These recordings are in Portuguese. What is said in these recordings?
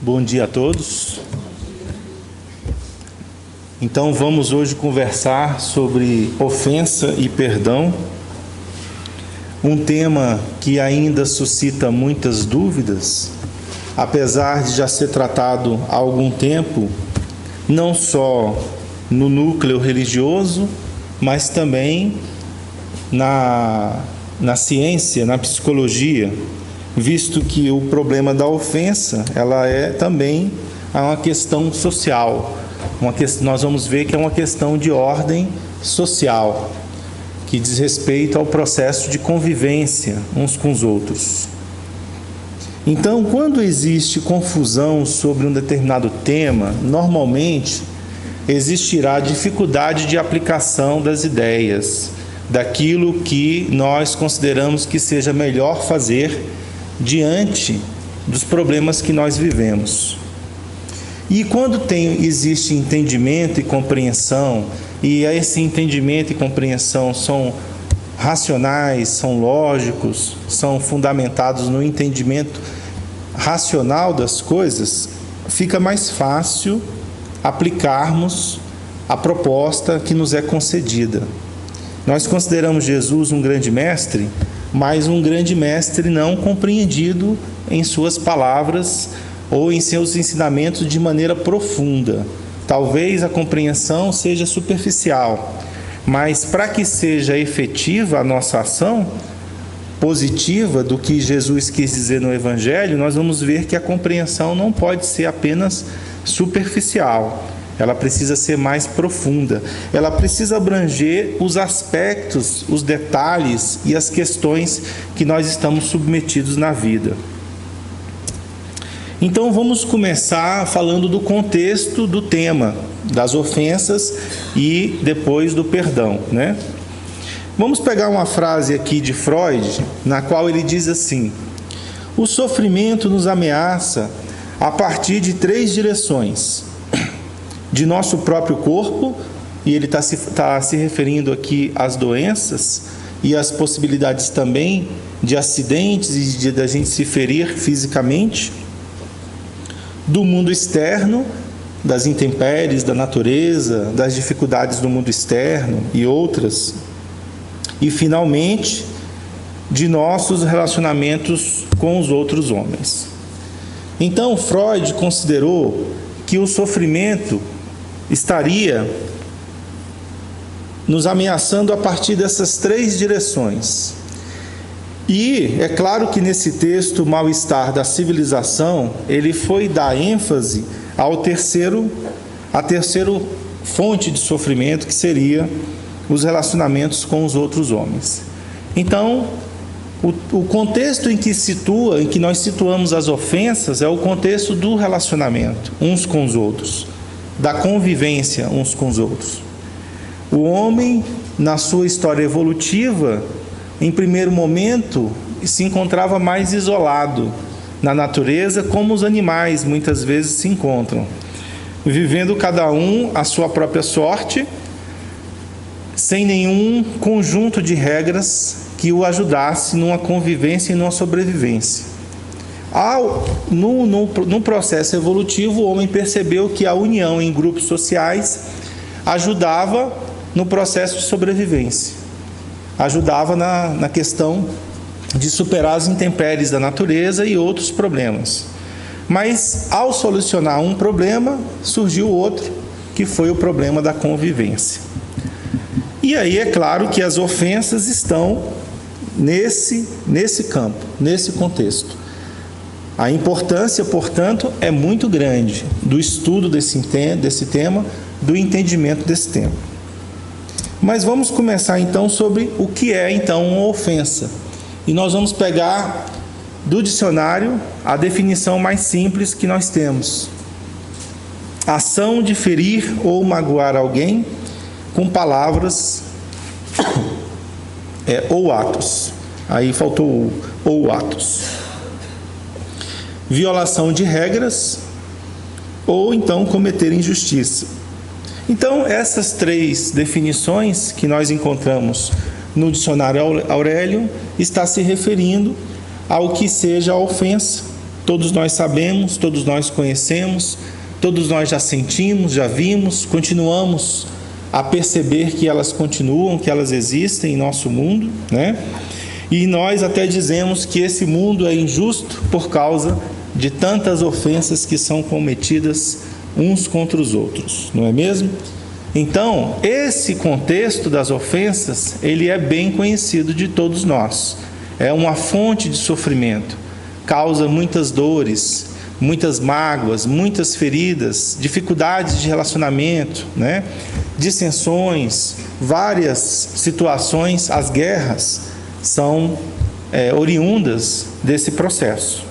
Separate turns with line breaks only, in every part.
Bom dia a todos. Então vamos hoje conversar sobre ofensa e perdão, um tema que ainda suscita muitas dúvidas, apesar de já ser tratado há algum tempo, não só no núcleo religioso, mas também na ciência, na psicologia, visto que o problema da ofensa, ela é também uma questão social. Nós vamos ver que é uma questão de ordem social, que diz respeito ao processo de convivência uns com os outros. Então, quando existe confusão sobre um determinado tema, normalmente existirá dificuldade de aplicação das ideias, daquilo que nós consideramos que seja melhor fazer diante dos problemas que nós vivemos. E quando existe entendimento e compreensão, e esse entendimento e compreensão são racionais, são lógicos, são fundamentados no entendimento racional das coisas, fica mais fácil aplicarmos a proposta que nos é concedida. Nós consideramos Jesus um grande mestre, mas um grande mestre não compreendido em suas palavras ou em seus ensinamentos de maneira profunda. Talvez a compreensão seja superficial, mas para que seja efetiva a nossa ação positiva do que Jesus quis dizer no Evangelho, nós vamos ver que a compreensão não pode ser apenas superficial. Ela precisa ser mais profunda. Ela precisa abranger os aspectos, os detalhes e as questões que nós estamos submetidos na vida. Então vamos começar falando do contexto do tema das ofensas e depois do perdão, né? Vamos pegar uma frase aqui de Freud, na qual ele diz assim: o sofrimento nos ameaça a partir de 3 direções. De nosso próprio corpo, e ele está se referindo aqui às doenças e às possibilidades também de acidentes e de a gente se ferir fisicamente. Do mundo externo, das intempéries, da natureza, das dificuldades do mundo externo e outras. E, finalmente, de nossos relacionamentos com os outros homens. Então, Freud considerou que o sofrimento estaria nos ameaçando a partir dessas 3 direções. E é claro que nesse texto, o mal-estar da civilização, ele foi dar ênfase à terceira fonte de sofrimento, que seria os relacionamentos com os outros homens. Então, o contexto em que nós situamos as ofensas é o contexto do relacionamento uns com os outros, da convivência uns com os outros. O homem, na sua história evolutiva, em primeiro momento, se encontrava mais isolado na natureza, como os animais muitas vezes se encontram, vivendo cada um a sua própria sorte, sem nenhum conjunto de regras que o ajudasse numa convivência e numa sobrevivência. No processo evolutivo, o homem percebeu que a união em grupos sociais ajudava no processo de sobrevivência. Ajudava na questão de superar as intempéries da natureza e outros problemas. Mas, ao solucionar um problema, surgiu outro, que foi o problema da convivência. E aí é claro que as ofensas estão nesse campo, nesse contexto. A importância, portanto, é muito grande do estudo desse tema, do entendimento desse tema. Mas vamos começar então sobre o que é então uma ofensa. E nós vamos pegar do dicionário a definição mais simples que nós temos: ação de ferir ou magoar alguém com palavras ou atos. Aí faltou ou atos. Violação de regras ou então cometer injustiça. Então, essas 3 definições que nós encontramos no dicionário Aurélio está se referindo ao que seja a ofensa Todos nós sabemos, todos nós conhecemos, todos nós já sentimos, já vimos, continuamos a perceber que elas continuam, que elas existem em nosso mundo, né? E nós até dizemos que esse mundo é injusto por causa de tantas ofensas que são cometidas uns contra os outros, não é mesmo? Então, esse contexto das ofensas, ele é bem conhecido de todos nós. É uma fonte de sofrimento, causa muitas dores, muitas mágoas, muitas feridas, dificuldades de relacionamento, né? Dissensões, várias situações. As guerras são oriundas desse processo,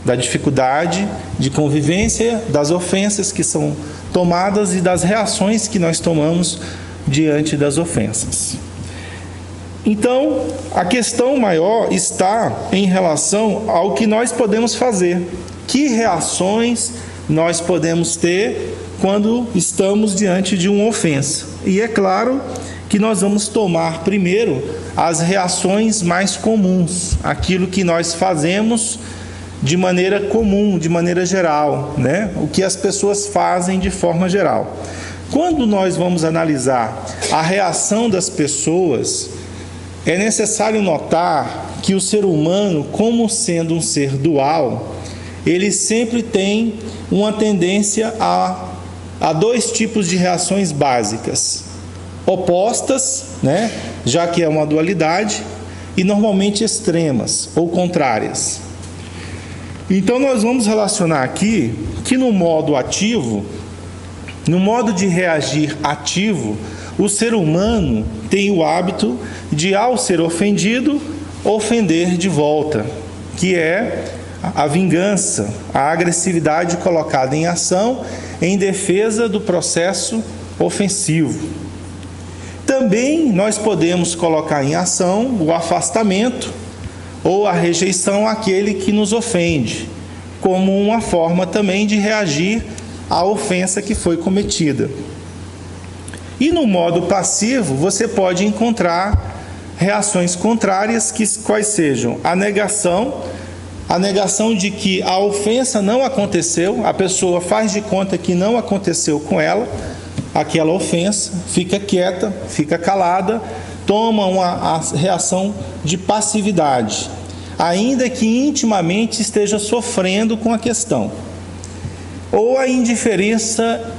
da dificuldade de convivência, das ofensas que são tomadas e das reações que nós tomamos diante das ofensas. Então, a questão maior está em relação ao que nós podemos fazer. Que reações nós podemos ter quando estamos diante de uma ofensa? E é claro que nós vamos tomar primeiro as reações mais comuns, aquilo que nós fazemos de maneira comum, de maneira geral, né? O que as pessoas fazem de forma geral. Quando nós vamos analisar a reação das pessoas, é necessário notar que o ser humano, como sendo um ser dual, ele sempre tem uma tendência a dois tipos de reações básicas, opostas, né? Já que é uma dualidade, e normalmente extremas ou contrárias. Então nós vamos relacionar aqui que no modo ativo, no modo de reagir ativo, o ser humano tem o hábito de, ao ser ofendido, ofender de volta, que é a vingança, a agressividade colocada em ação em defesa do processo ofensivo. Também nós podemos colocar em ação o afastamento ou a rejeição àquele que nos ofende, como uma forma também de reagir à ofensa que foi cometida. E no modo passivo, você pode encontrar reações contrárias, quais sejam a negação de que a ofensa não aconteceu, a pessoa faz de conta que não aconteceu com ela, aquela ofensa, fica quieta, fica calada, toma uma reação de passividade, ainda que intimamente esteja sofrendo com a questão. Ou a indiferença,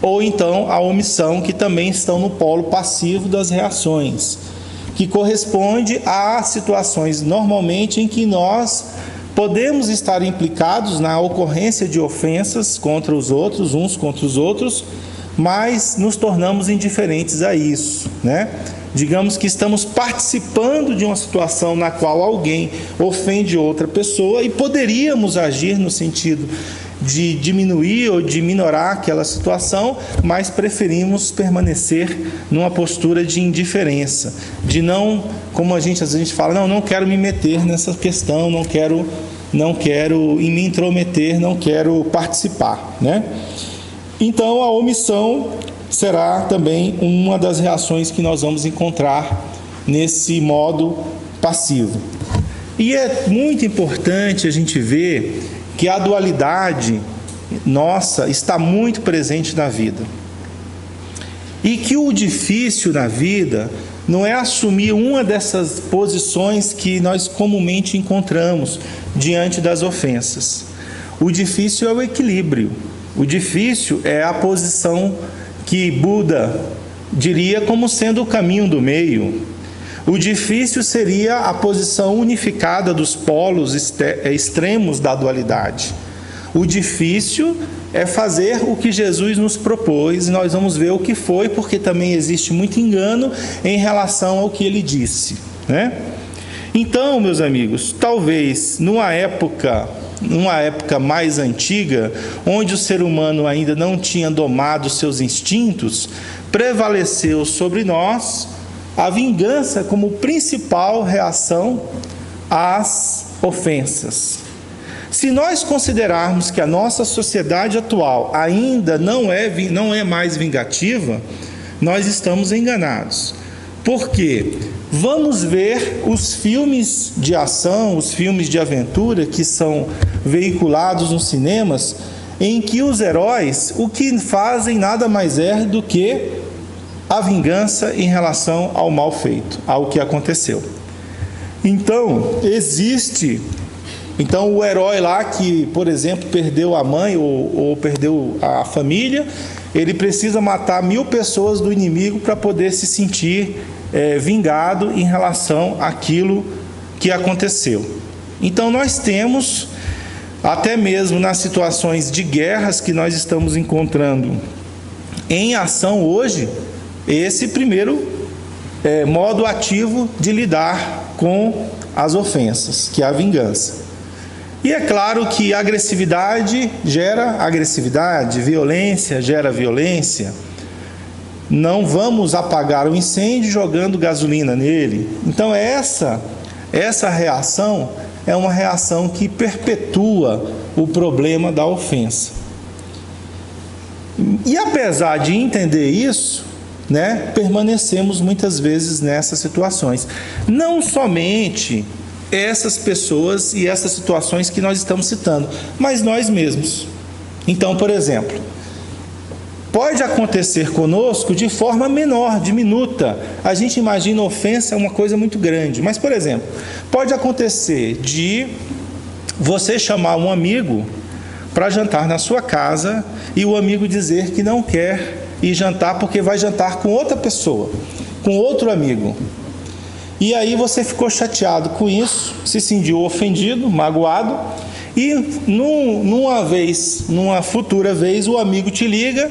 ou então a omissão, que também estão no polo passivo das reações, que corresponde a situações normalmente em que nós podemos estar implicados na ocorrência de ofensas contra os outros, uns contra os outros, mas nos tornamos indiferentes a isso, né? Digamos que estamos participando de uma situação na qual alguém ofende outra pessoa e poderíamos agir no sentido de diminuir ou de minorar aquela situação, mas preferimos permanecer numa postura de indiferença, de não, como às vezes fala, não quero me meter nessa questão, não quero me intrometer, não quero participar, né? Então a omissão será também uma das reações que nós vamos encontrar nesse modo passivo. E é muito importante a gente ver que a dualidade nossa está muito presente na vida. E que o difícil na vida não é assumir uma dessas posições que nós comumente encontramos diante das ofensas. O difícil é o equilíbrio. O difícil é a posição que Buda diria como sendo o caminho do meio. O difícil seria a posição unificada dos polos extremos da dualidade. O difícil é fazer o que Jesus nos propôs, e nós vamos ver o que foi, porque também existe muito engano em relação ao que ele disse, né? Então, meus amigos, talvez numa época mais antiga, onde o ser humano ainda não tinha domado seus instintos, prevaleceu sobre nós a vingança como principal reação às ofensas. Se nós considerarmos que a nossa sociedade atual ainda não é mais vingativa, nós estamos enganados. Porque vamos ver os filmes de ação, os filmes de aventura que são veiculados nos cinemas, em que os heróis, o que fazem nada mais é do que a vingança em relação ao mal feito, ao que aconteceu. Então, o herói lá que, por exemplo, perdeu a mãe ou perdeu a família, ele precisa matar 1000 pessoas do inimigo para poder se sentir vingado em relação àquilo que aconteceu. Então nós temos, até mesmo nas situações de guerras que nós estamos encontrando em ação hoje, esse primeiro modo ativo de lidar com as ofensas, que é a vingança. E é claro que agressividade gera agressividade, violência gera violência. Não vamos apagar o incêndio jogando gasolina nele. Então essa reação é uma reação que perpetua o problema da ofensa. E apesar de entender isso, permanecemos muitas vezes nessas situações. Não somente essas pessoas e essas situações que nós estamos citando, mas nós mesmos. Então, por exemplo, pode acontecer conosco de forma menor, diminuta. A gente imagina a ofensa uma coisa muito grande. Mas, por exemplo, pode acontecer de você chamar um amigo para jantar na sua casa e o amigo dizer que não quer ir jantar porque vai jantar com outra pessoa, com outro amigo. E aí você ficou chateado com isso, se sentiu ofendido, magoado, e numa futura vez, o amigo te liga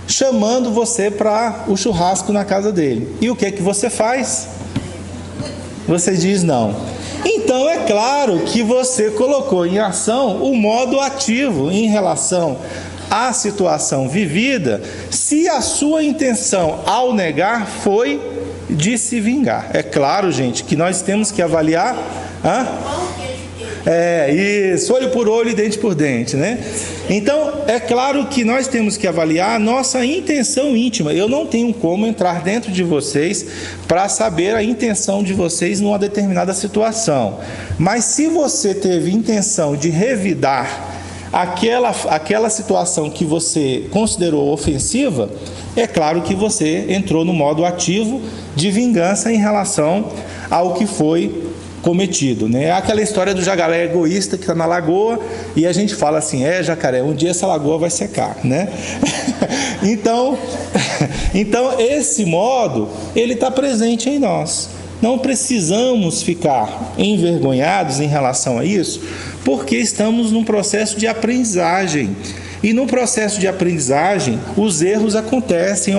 chamando você para o churrasco na casa dele. E o que é que você faz? Você diz não. Então é claro que você colocou em ação o modo ativo em relação à situação vivida, se a sua intenção ao negar foi de se vingar. É claro, gente, que nós temos que avaliar isso, olho por olho e dente por dente, Então, é claro que nós temos que avaliar a nossa intenção íntima. Eu não tenho como entrar dentro de vocês para saber a intenção de vocês numa determinada situação. Mas se você teve intenção de revidar aquela situação que você considerou ofensiva, é claro que você entrou no modo ativo de vingança em relação ao que foi cometido, É aquela história do jacaré egoísta que está na lagoa e a gente fala assim, jacaré, um dia essa lagoa vai secar, Então esse modo, ele está presente em nós. Não precisamos ficar envergonhados em relação a isso, porque estamos num processo de aprendizagem. E no processo de aprendizagem, os erros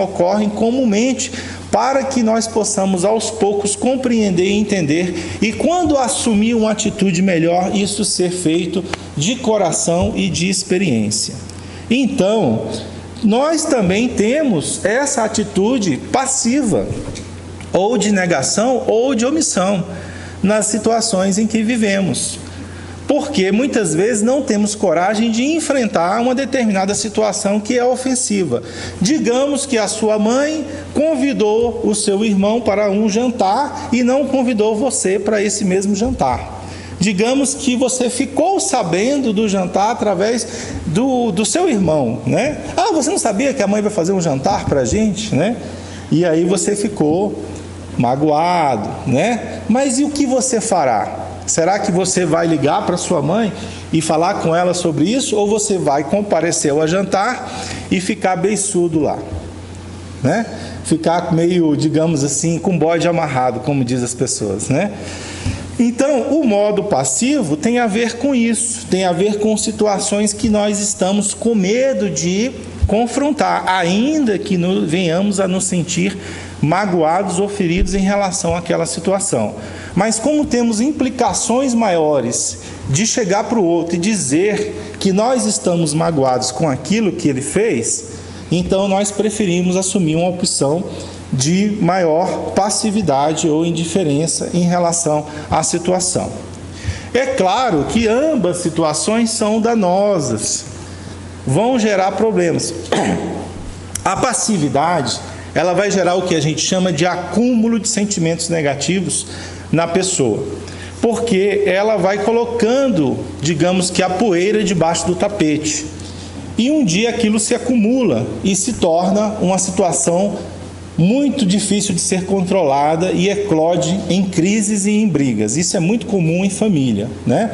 ocorrem comumente, para que nós possamos aos poucos compreender e entender, e quando assumir uma atitude melhor, isso ser feito de coração e de experiência. Então, nós também temos essa atitude passiva, ou de negação ou de omissão, nas situações em que vivemos. Porque muitas vezes não temos coragem de enfrentar uma determinada situação que é ofensiva. Digamos que a sua mãe convidou o seu irmão para um jantar e não convidou você para esse mesmo jantar. Digamos que você ficou sabendo do jantar através do seu irmão, você não sabia que a mãe vai fazer um jantar para a gente, E aí você ficou magoado, Mas e o que você fará? Será que você vai ligar para sua mãe e falar com ela sobre isso? Ou você vai comparecer ao jantar e ficar beiçudo lá? Ficar meio, digamos assim, com bode amarrado, como diz as pessoas, Então, o modo passivo tem a ver com isso, tem a ver com situações que nós estamos com medo de confrontar, ainda que venhamos a nos sentir magoados ou feridos em relação àquela situação. Mas como temos implicações maiores de chegar para o outro e dizer que nós estamos magoados com aquilo que ele fez, então nós preferimos assumir uma opção de maior passividade ou indiferença em relação à situação. É claro que ambas situações são danosas, vão gerar problemas. A passividade, ela vai gerar o que a gente chama de acúmulo de sentimentos negativos na pessoa. Porque ela vai colocando, digamos que a poeira debaixo do tapete. E um dia aquilo se acumula e se torna uma situação muito difícil de ser controlada e eclode em crises e em brigas. Isso é muito comum em família, né?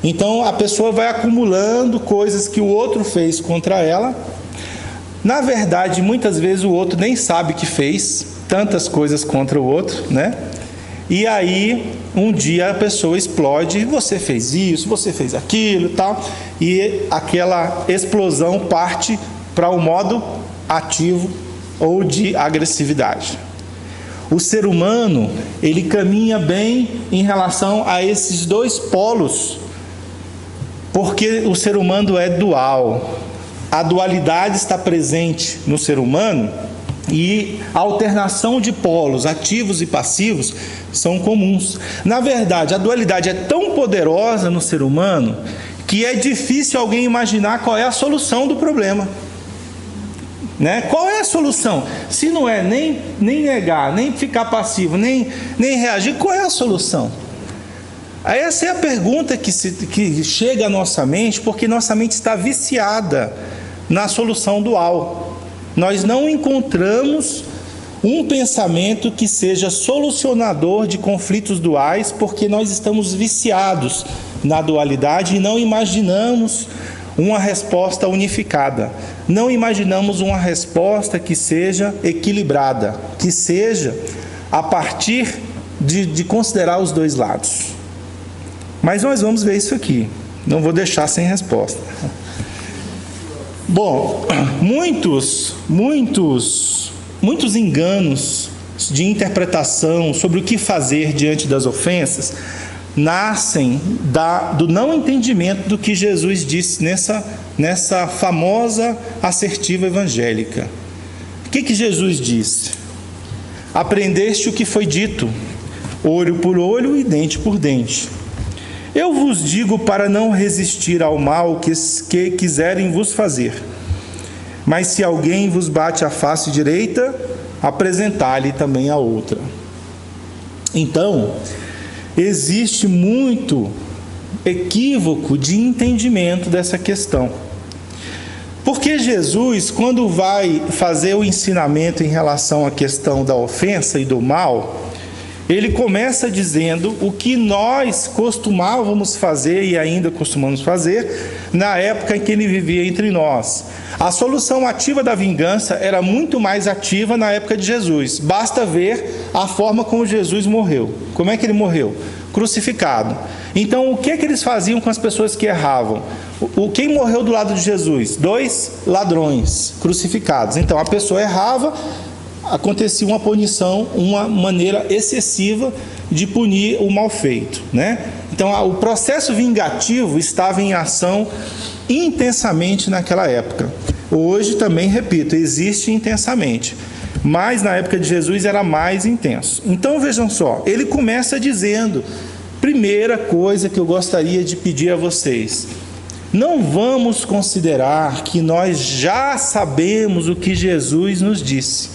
Então a pessoa vai acumulando coisas que o outro fez contra ela. Na verdade, muitas vezes o outro nem sabe que fez tantas coisas contra o outro, né? E aí, um dia a pessoa explode, você fez isso, você fez aquilo e tal, e aquela explosão parte para o modo ativo ou de agressividade. O ser humano, ele caminha bem em relação a esses dois polos, porque o ser humano é dual. A dualidade está presente no ser humano e a alternação de polos ativos e passivos são comuns. Na verdade, a dualidade é tão poderosa no ser humano que é difícil alguém imaginar qual é a solução do problema. Né? Qual é a solução? Se não é nem negar, nem ficar passivo, nem reagir, qual é a solução? Essa é a pergunta que chega à nossa mente, porque nossa mente está viciada na solução dual. Nós não encontramos um pensamento que seja solucionador de conflitos duais, porque nós estamos viciados na dualidade e não imaginamos uma resposta unificada. Não imaginamos uma resposta que seja equilibrada, que seja a partir de considerar os dois lados. Mas nós vamos ver isso aqui. Não vou deixar sem resposta. Bom, muitos enganos de interpretação sobre o que fazer diante das ofensas nascem do não entendimento do que Jesus disse nessa famosa assertiva evangélica. O que Jesus disse? Aprendeste o que foi dito, olho por olho e dente por dente. Eu vos digo para não resistir ao mal que quiserem vos fazer. Mas se alguém vos bate a face direita, apresentai-lhe também a outra. Então, existe muito equívoco de entendimento dessa questão. Porque Jesus, quando vai fazer o ensinamento em relação à questão da ofensa e do mal, ele começa dizendo o que nós costumávamos fazer e ainda costumamos fazer na época em que ele vivia entre nós. A solução ativa da vingança era muito mais ativa na época de Jesus. Basta ver a forma como Jesus morreu. Como é que ele morreu? Crucificado. Então, o que é que eles faziam com as pessoas que erravam? Quem morreu do lado de Jesus? 2 ladrões crucificados. Então, a pessoa errava, acontecia uma punição, uma maneira excessiva de punir o mal feito, né? Então, o processo vingativo estava em ação intensamente naquela época. Hoje também, repito, existe intensamente, mas na época de Jesus era mais intenso. Então, vejam só, ele começa dizendo, primeira coisa que eu gostaria de pedir a vocês, não vamos considerar que nós já sabemos o que Jesus nos disse,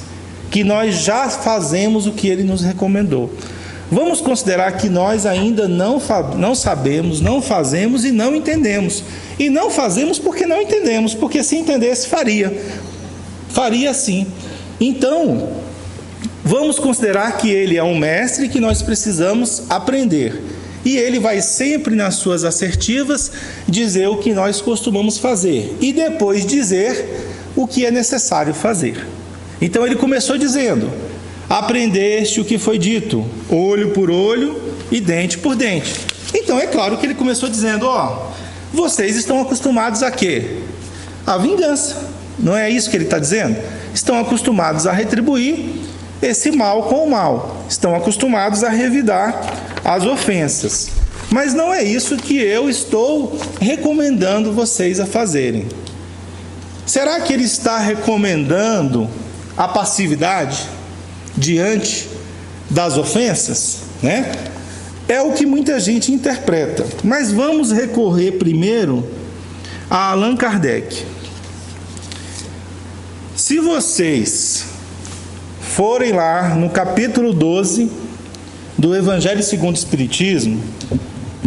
que nós já fazemos o que ele nos recomendou. Vamos considerar que nós ainda não sabemos, não fazemos e não entendemos. E não fazemos porque não entendemos, porque se entendesse faria sim. Então, vamos considerar que ele é um mestre e que nós precisamos aprender. E ele vai sempre nas suas assertivas dizer o que nós costumamos fazer e depois dizer o que é necessário fazer. Então ele começou dizendo, aprendeste o que foi dito, olho por olho e dente por dente. Então é claro que ele começou dizendo, vocês estão acostumados a quê? A vingança. Não é isso que ele está dizendo? Estão acostumados a retribuir esse mal com o mal. Estão acostumados a revidar as ofensas. Mas não é isso que eu estou recomendando vocês a fazerem. Será que ele está recomendando a passividade diante das ofensas, né? É o que muita gente interpreta. Mas vamos recorrer primeiro a Allan Kardec. Se vocês forem lá no capítulo 12 do Evangelho segundo o Espiritismo,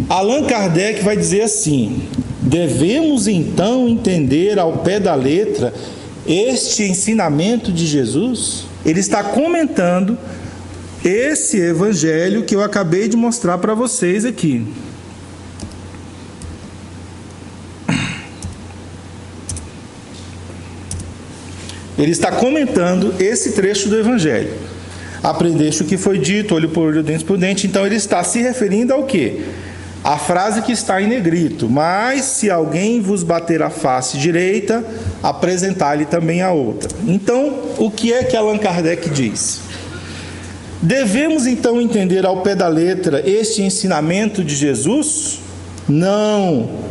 Allan Kardec vai dizer assim: devemos então entender ao pé da letra este ensinamento de Jesus? Ele está comentando esse evangelho que eu acabei de mostrar para vocês aqui. Ele está comentando esse trecho do evangelho. Aprendeste o que foi dito, olho por olho, dente por dente. Então ele está se referindo ao quê? A frase que está em negrito: mas se alguém vos bater a face direita, apresentai-lhe também a outra. Então, o que é que Allan Kardec diz? Devemos então entender ao pé da letra este ensinamento de Jesus? Não.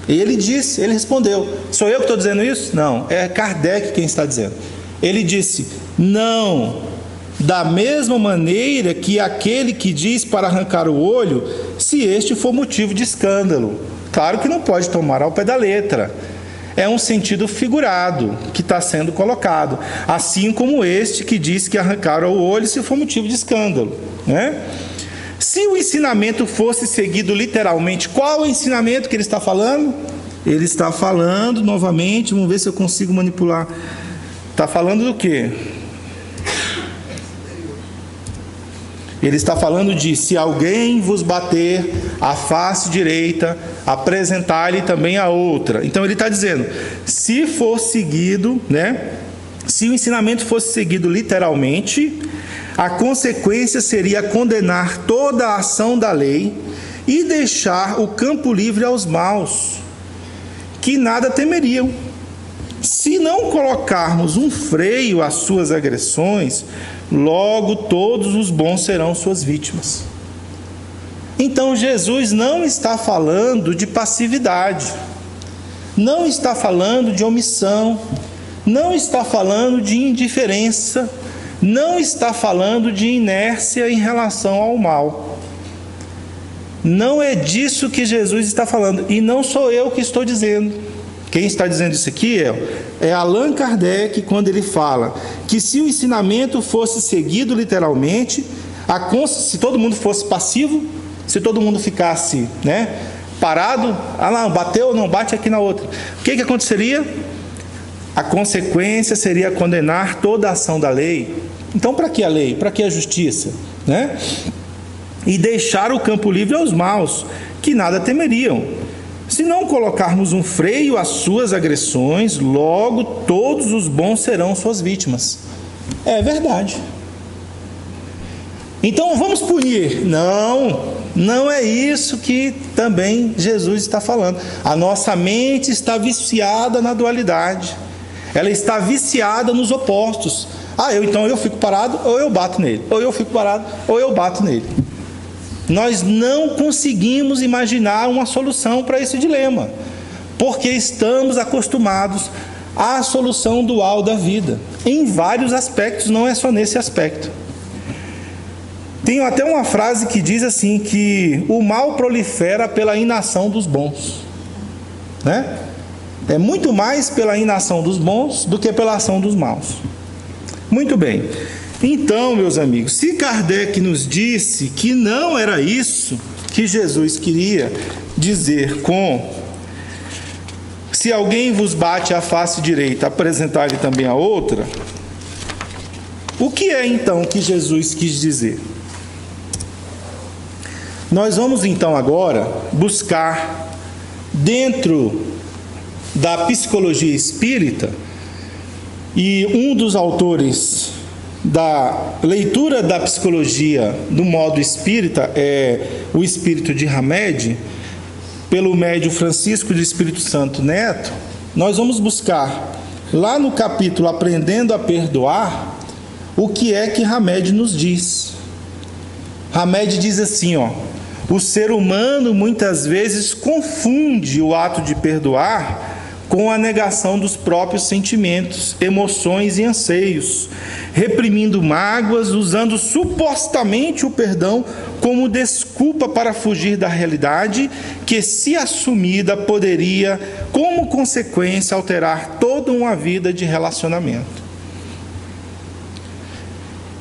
Ele disse, ele respondeu. Sou eu que estou dizendo isso? Não, é Kardec quem está dizendo. Ele disse: não. Da mesma maneira que aquele que diz para arrancar o olho, se este for motivo de escândalo. Claro que não pode tomar ao pé da letra. É um sentido figurado que está sendo colocado. Assim como este que diz que arrancar o olho se for motivo de escândalo, né? Se o ensinamento fosse seguido literalmente, qual é o ensinamento que ele está falando? Ele está falando, novamente, vamos ver se eu consigo manipular. Está falando do quê? Ele está falando de: se alguém vos bater a face direita, apresentai-lhe também a outra. Então ele está dizendo, se for seguido, né? Se o ensinamento fosse seguido literalmente, a consequência seria condenar toda a ação da lei e deixar o campo livre aos maus, que nada temeriam. Se não colocarmos um freio às suas agressões, logo todos os bons serão suas vítimas. Então Jesus não está falando de passividade, não está falando de omissão, não está falando de indiferença, não está falando de inércia em relação ao mal. Não é disso que Jesus está falando, e não sou eu que estou dizendo. Quem está dizendo isso aqui é Allan Kardec, quando ele fala que se o ensinamento fosse seguido literalmente, se todo mundo fosse passivo, se todo mundo ficasse, né, parado, lá, bateu ou não bate aqui na outra, o que aconteceria? A consequência seria condenar toda a ação da lei. Então, para que a lei? Para que a justiça? Né? E deixar o campo livre aos maus, que nada temeriam. Se não colocarmos um freio às suas agressões, logo todos os bons serão suas vítimas. É verdade. Então vamos punir? Não, não é isso que também Jesus está falando. A nossa mente está viciada na dualidade. Ela está viciada nos opostos. Então eu fico parado ou eu bato nele. Ou eu fico parado ou eu bato nele. Nós não conseguimos imaginar uma solução para esse dilema, porque estamos acostumados à solução dual da vida, em vários aspectos, não é só nesse aspecto. Tem até uma frase que diz assim, que o mal prolifera pela inação dos bons, né? É muito mais pela inação dos bons do que pela ação dos maus. Muito bem. Então, meus amigos, se Kardec nos disse que não era isso que Jesus queria dizer com: se alguém vos bate a face direita, apresentai-lhe também a outra, o que é então que Jesus quis dizer? Nós vamos então agora buscar dentro da psicologia espírita, e um dos autores da leitura da psicologia do modo espírita é o Espírito de Hamed, pelo médium Francisco de Espírito Santo Neto. Nós vamos buscar lá no capítulo Aprendendo a Perdoar o que é que Hamed nos diz. Hamed diz assim, o ser humano muitas vezes confunde o ato de perdoar com a negação dos próprios sentimentos, emoções e anseios, reprimindo mágoas, usando supostamente o perdão como desculpa para fugir da realidade que, se assumida, poderia, como consequência, alterar toda uma vida de relacionamento.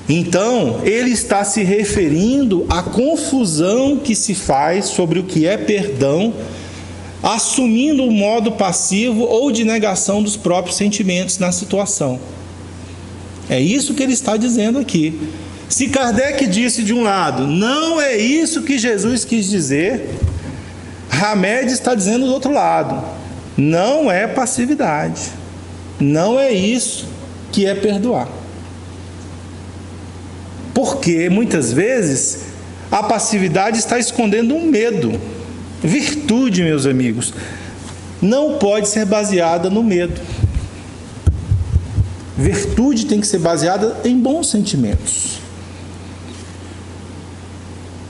Então, ele está se referindo à confusão que se faz sobre o que é perdão, assumindo um modo passivo ou de negação dos próprios sentimentos na situação. É isso que ele está dizendo aqui. Se Kardec disse de um lado, não é isso que Jesus quis dizer, Hamed está dizendo do outro lado, não é passividade, não é isso que é perdoar. Porque muitas vezes a passividade está escondendo um medo. Virtude, meus amigos, não pode ser baseada no medo. Virtude tem que ser baseada em bons sentimentos.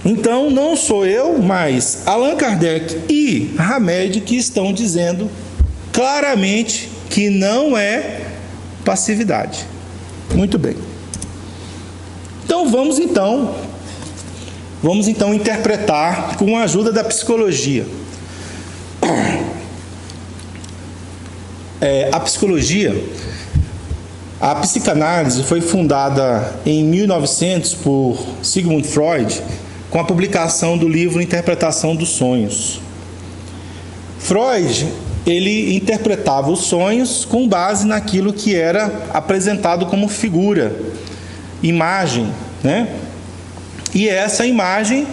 Então, não sou eu, mas Allan Kardec e Hamed que estão dizendo claramente que não é passividade. Muito bem. Então, vamos então interpretar com a ajuda da psicologia. A psicanálise foi fundada em 1900 por Sigmund Freud, com a publicação do livro Interpretação dos Sonhos. Freud, ele interpretava os sonhos com base naquilo que era apresentado como figura, imagem, né? E essa imagem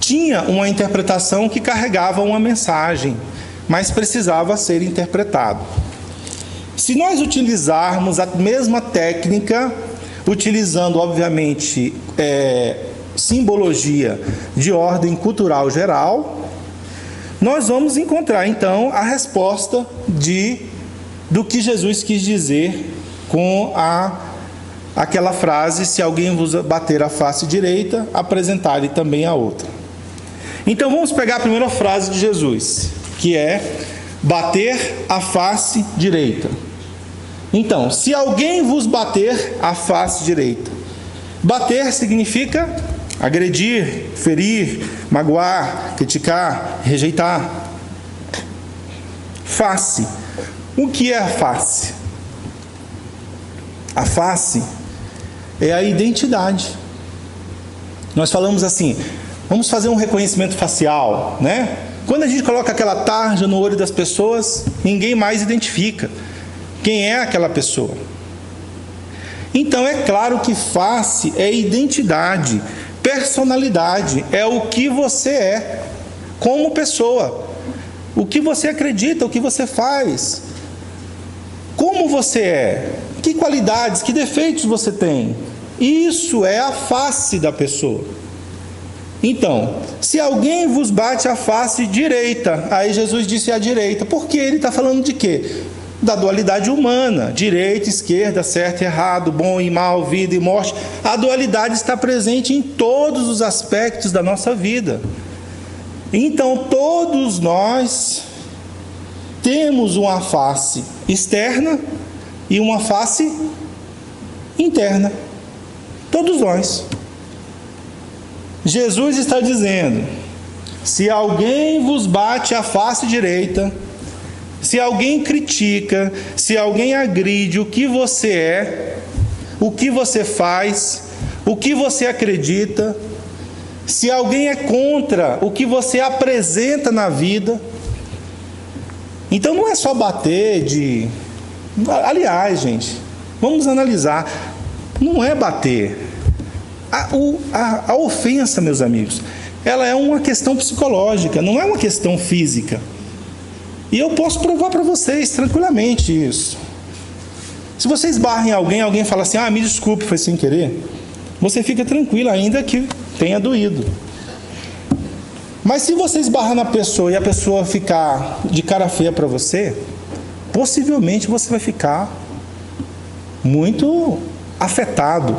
tinha uma interpretação que carregava uma mensagem, mas precisava ser interpretado. Se nós utilizarmos a mesma técnica, utilizando, obviamente, simbologia de ordem cultural geral, nós vamos encontrar, então, a resposta do que Jesus quis dizer com aquela frase, se alguém vos bater a face direita, apresentai-lhe também a outra. Então vamos pegar a primeira frase de Jesus, que é bater a face direita. Então, se alguém vos bater a face direita, bater significa agredir, ferir, magoar, criticar, rejeitar. Face. O que é a face? A face é a identidade. Nós falamos assim, vamos fazer um reconhecimento facial, né? Quando a gente coloca aquela tarja no olho das pessoas, ninguém mais identifica quem é aquela pessoa. Então é claro que face é identidade, personalidade, é o que você é como pessoa, o que você acredita, o que você faz, como você é, que qualidades, que defeitos você tem. Isso é a face da pessoa. Então, se alguém vos bate a face direita, aí Jesus disse a direita, porque ele está falando de quê? Da dualidade humana, direita, esquerda, certo e errado, bom e mal, vida e morte. A dualidade está presente em todos os aspectos da nossa vida. Então, todos nós temos uma face externa e uma face interna. Todos nós. Jesus está dizendo, se alguém vos bate a face direita, se alguém critica, se alguém agride o que você é, o que você faz, o que você acredita, se alguém é contra o que você apresenta na vida, então não é só bater de... Aliás, gente, vamos analisar, não é bater. A ofensa, meus amigos, ela é uma questão psicológica, não é uma questão física. E eu posso provar para vocês tranquilamente isso. Se vocês esbarrem alguém fala assim, me desculpe, foi sem querer, você fica tranquilo, ainda que tenha doído. Mas se você esbarrar na pessoa e a pessoa ficar de cara feia para você, possivelmente você vai ficar muito afetado.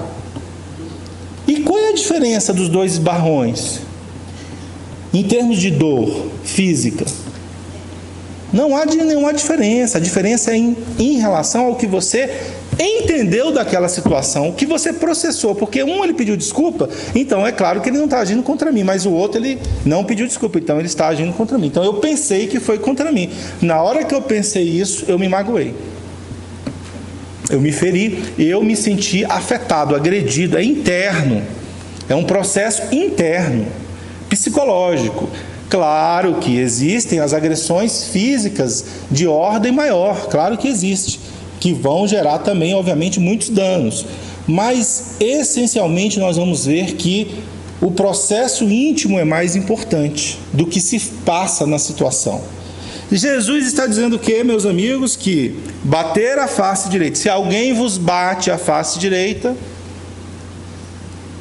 E qual é a diferença dos dois esbarrões? Em termos de dor física, não há nenhuma diferença. A diferença é em relação ao que você entendeu daquela situação, o que você processou. Porque ele pediu desculpa, então é claro que ele não está agindo contra mim, mas o outro ele não pediu desculpa, então ele está agindo contra mim. Então eu pensei que foi contra mim. Na hora que eu pensei isso, eu me magoei. eu me feri, eu me senti afetado, agredido, é interno, é um processo interno, psicológico. Claro que existem as agressões físicas de ordem maior, claro que existe, que vão gerar também, obviamente, muitos danos. Mas, essencialmente, nós vamos ver que o processo íntimo é mais importante do que se passa na situação. Jesus está dizendo o quê, meus amigos? Que bater a face direita. Se alguém vos bate a face direita,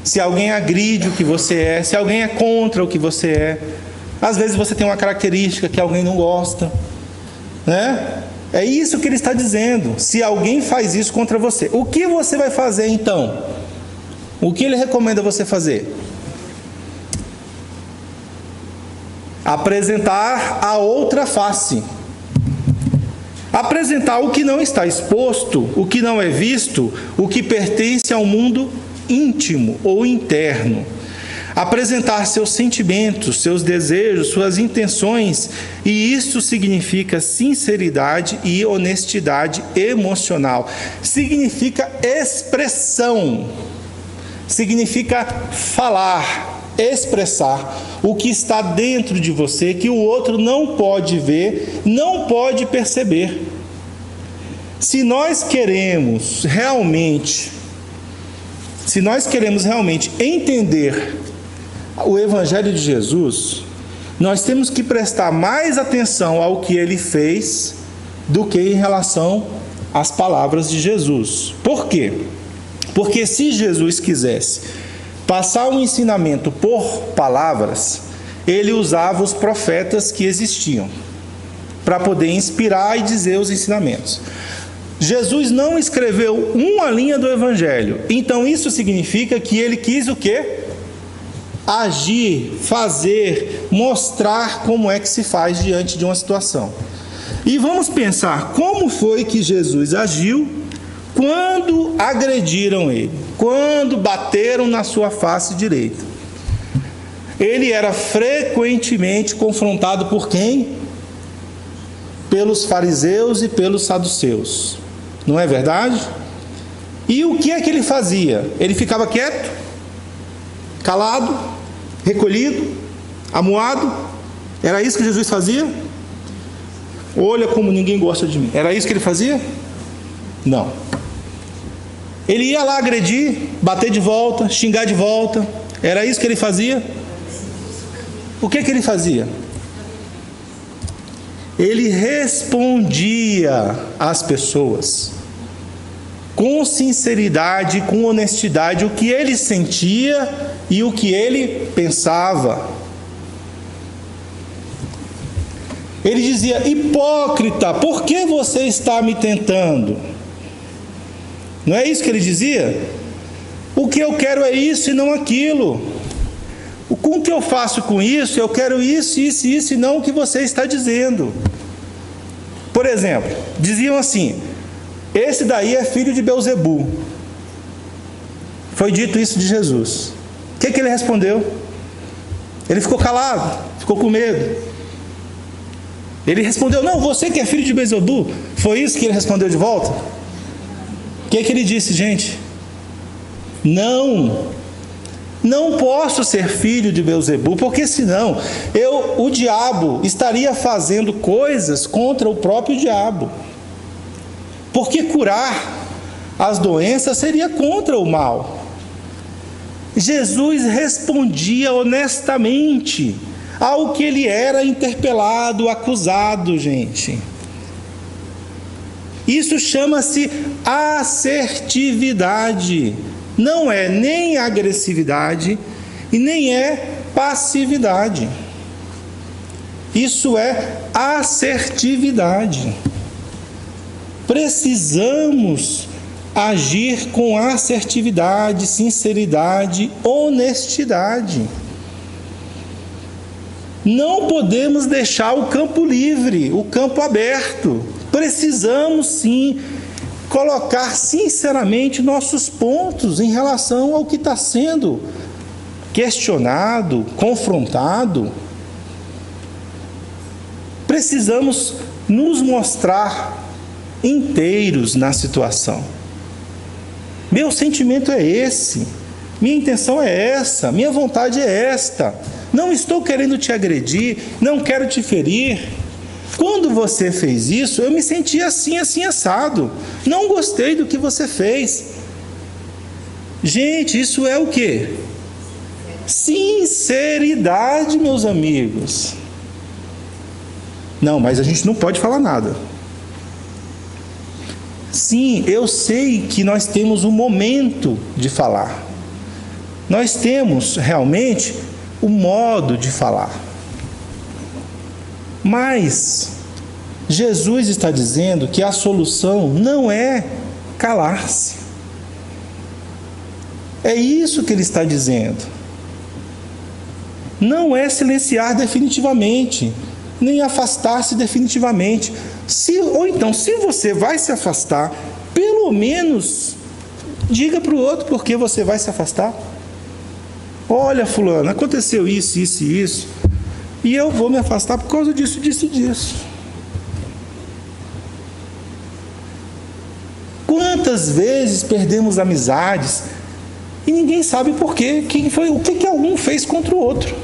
se alguém agride o que você é, se alguém é contra o que você é, às vezes você tem uma característica que alguém não gosta, né? É isso que ele está dizendo. Se alguém faz isso contra você, o que você vai fazer então? O que ele recomenda você fazer? Apresentar a outra face. Apresentar o que não está exposto, o que não é visto, o que pertence ao mundo íntimo ou interno. Apresentar seus sentimentos, seus desejos, suas intenções, e isso significa sinceridade e honestidade emocional. Significa expressão, significa falar, expressar o que está dentro de você, que o outro não pode ver, não pode perceber. Se nós queremos realmente entender o Evangelho de Jesus, nós temos que prestar mais atenção ao que ele fez do que em relação às palavras de Jesus. Por quê? Porque se Jesus quisesse passar um ensinamento por palavras, ele usava os profetas que existiam para poder inspirar e dizer os ensinamentos. Jesus não escreveu uma linha do Evangelho, então isso significa que ele quis o quê? Agir, fazer, mostrar como é que se faz diante de uma situação. E vamos pensar como foi que Jesus agiu quando agrediram ele, quando bateram na sua face direita. Ele era frequentemente confrontado por quem? Pelos fariseus e pelos saduceus. Não é verdade? E o que é que ele fazia? Ele ficava quieto, calado, recolhido, amuado? Era isso que Jesus fazia? Olha como ninguém gosta de mim. Era isso que ele fazia? Não. Ele ia lá agredir, bater de volta, xingar de volta. Era isso que ele fazia? O que ele fazia? Ele respondia às pessoas com sinceridade, com honestidade, o que ele sentia e o que ele pensava. Ele dizia: hipócrita, por que você está me tentando? Não é isso que ele dizia? O que eu quero é isso e não aquilo. Com o que eu faço com isso, eu quero isso, isso e isso, e não o que você está dizendo. Por exemplo, diziam assim: esse daí é filho de Belzebu. Foi dito isso de Jesus. O que ele respondeu? Ele ficou calado, ficou com medo. Ele respondeu: não, você que é filho de Belzebu. Foi isso que ele respondeu de volta? O que ele disse, gente? Não posso ser filho de Belzebu, porque senão o diabo estaria fazendo coisas contra o próprio diabo. Porque curar as doenças seria contra o mal. Jesus respondia honestamente ao que ele era interpelado, acusado, gente. Isso chama-se assertividade. Não é nem agressividade e nem é passividade. Isso é assertividade. Precisamos agir com assertividade, sinceridade, honestidade. Não podemos deixar o campo livre, o campo aberto. Precisamos sim colocar sinceramente nossos pontos em relação ao que está sendo questionado, confrontado. Precisamos nos mostrar inteiros na situação. Meu sentimento é esse, minha intenção é essa, minha vontade é esta. Não estou querendo te agredir, não quero te ferir. Quando você fez isso, eu me senti assim, assim, assado. Não gostei do que você fez. Gente, isso é o quê? Sinceridade, meus amigos. Não, mas a gente não pode falar nada. Sim, eu sei que nós temos um momento de falar. Nós temos realmente o modo de falar. Mas Jesus está dizendo que a solução não é calar-se. É isso que ele está dizendo. Não é silenciar definitivamente, nem afastar-se definitivamente. Ou então, se você vai se afastar, pelo menos diga para o outro por que você vai se afastar. Olha, fulano, aconteceu isso, isso e isso, e eu vou me afastar por causa disso, disso e disso. Quantas vezes perdemos amizades e ninguém sabe por quê? O que algum fez contra o outro?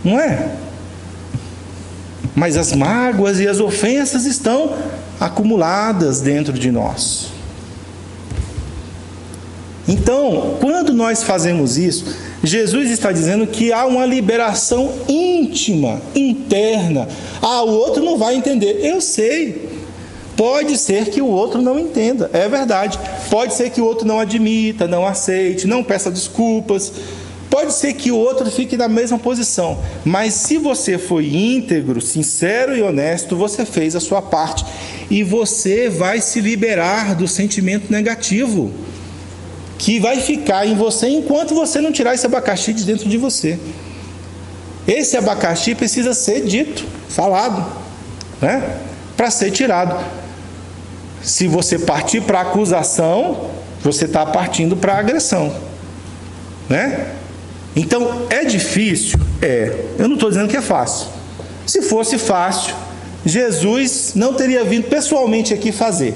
Não é? Mas as mágoas e as ofensas estão acumuladas dentro de nós. Então, quando nós fazemos isso, Jesus está dizendo que há uma liberação íntima, interna. O outro não vai entender. Eu sei. Pode ser que o outro não entenda. É verdade. Pode ser que o outro não admita, não aceite, não peça desculpas. Pode ser que o outro fique na mesma posição, mas se você foi íntegro, sincero e honesto, você fez a sua parte e você vai se liberar do sentimento negativo que vai ficar em você enquanto você não tirar esse abacaxi de dentro de você. Esse abacaxi precisa ser dito, falado, né? Para ser tirado. Se você partir para a acusação, você está partindo para a agressão, né? Então, é difícil? Eu não estou dizendo que é fácil. Se fosse fácil, Jesus não teria vindo pessoalmente aqui fazer,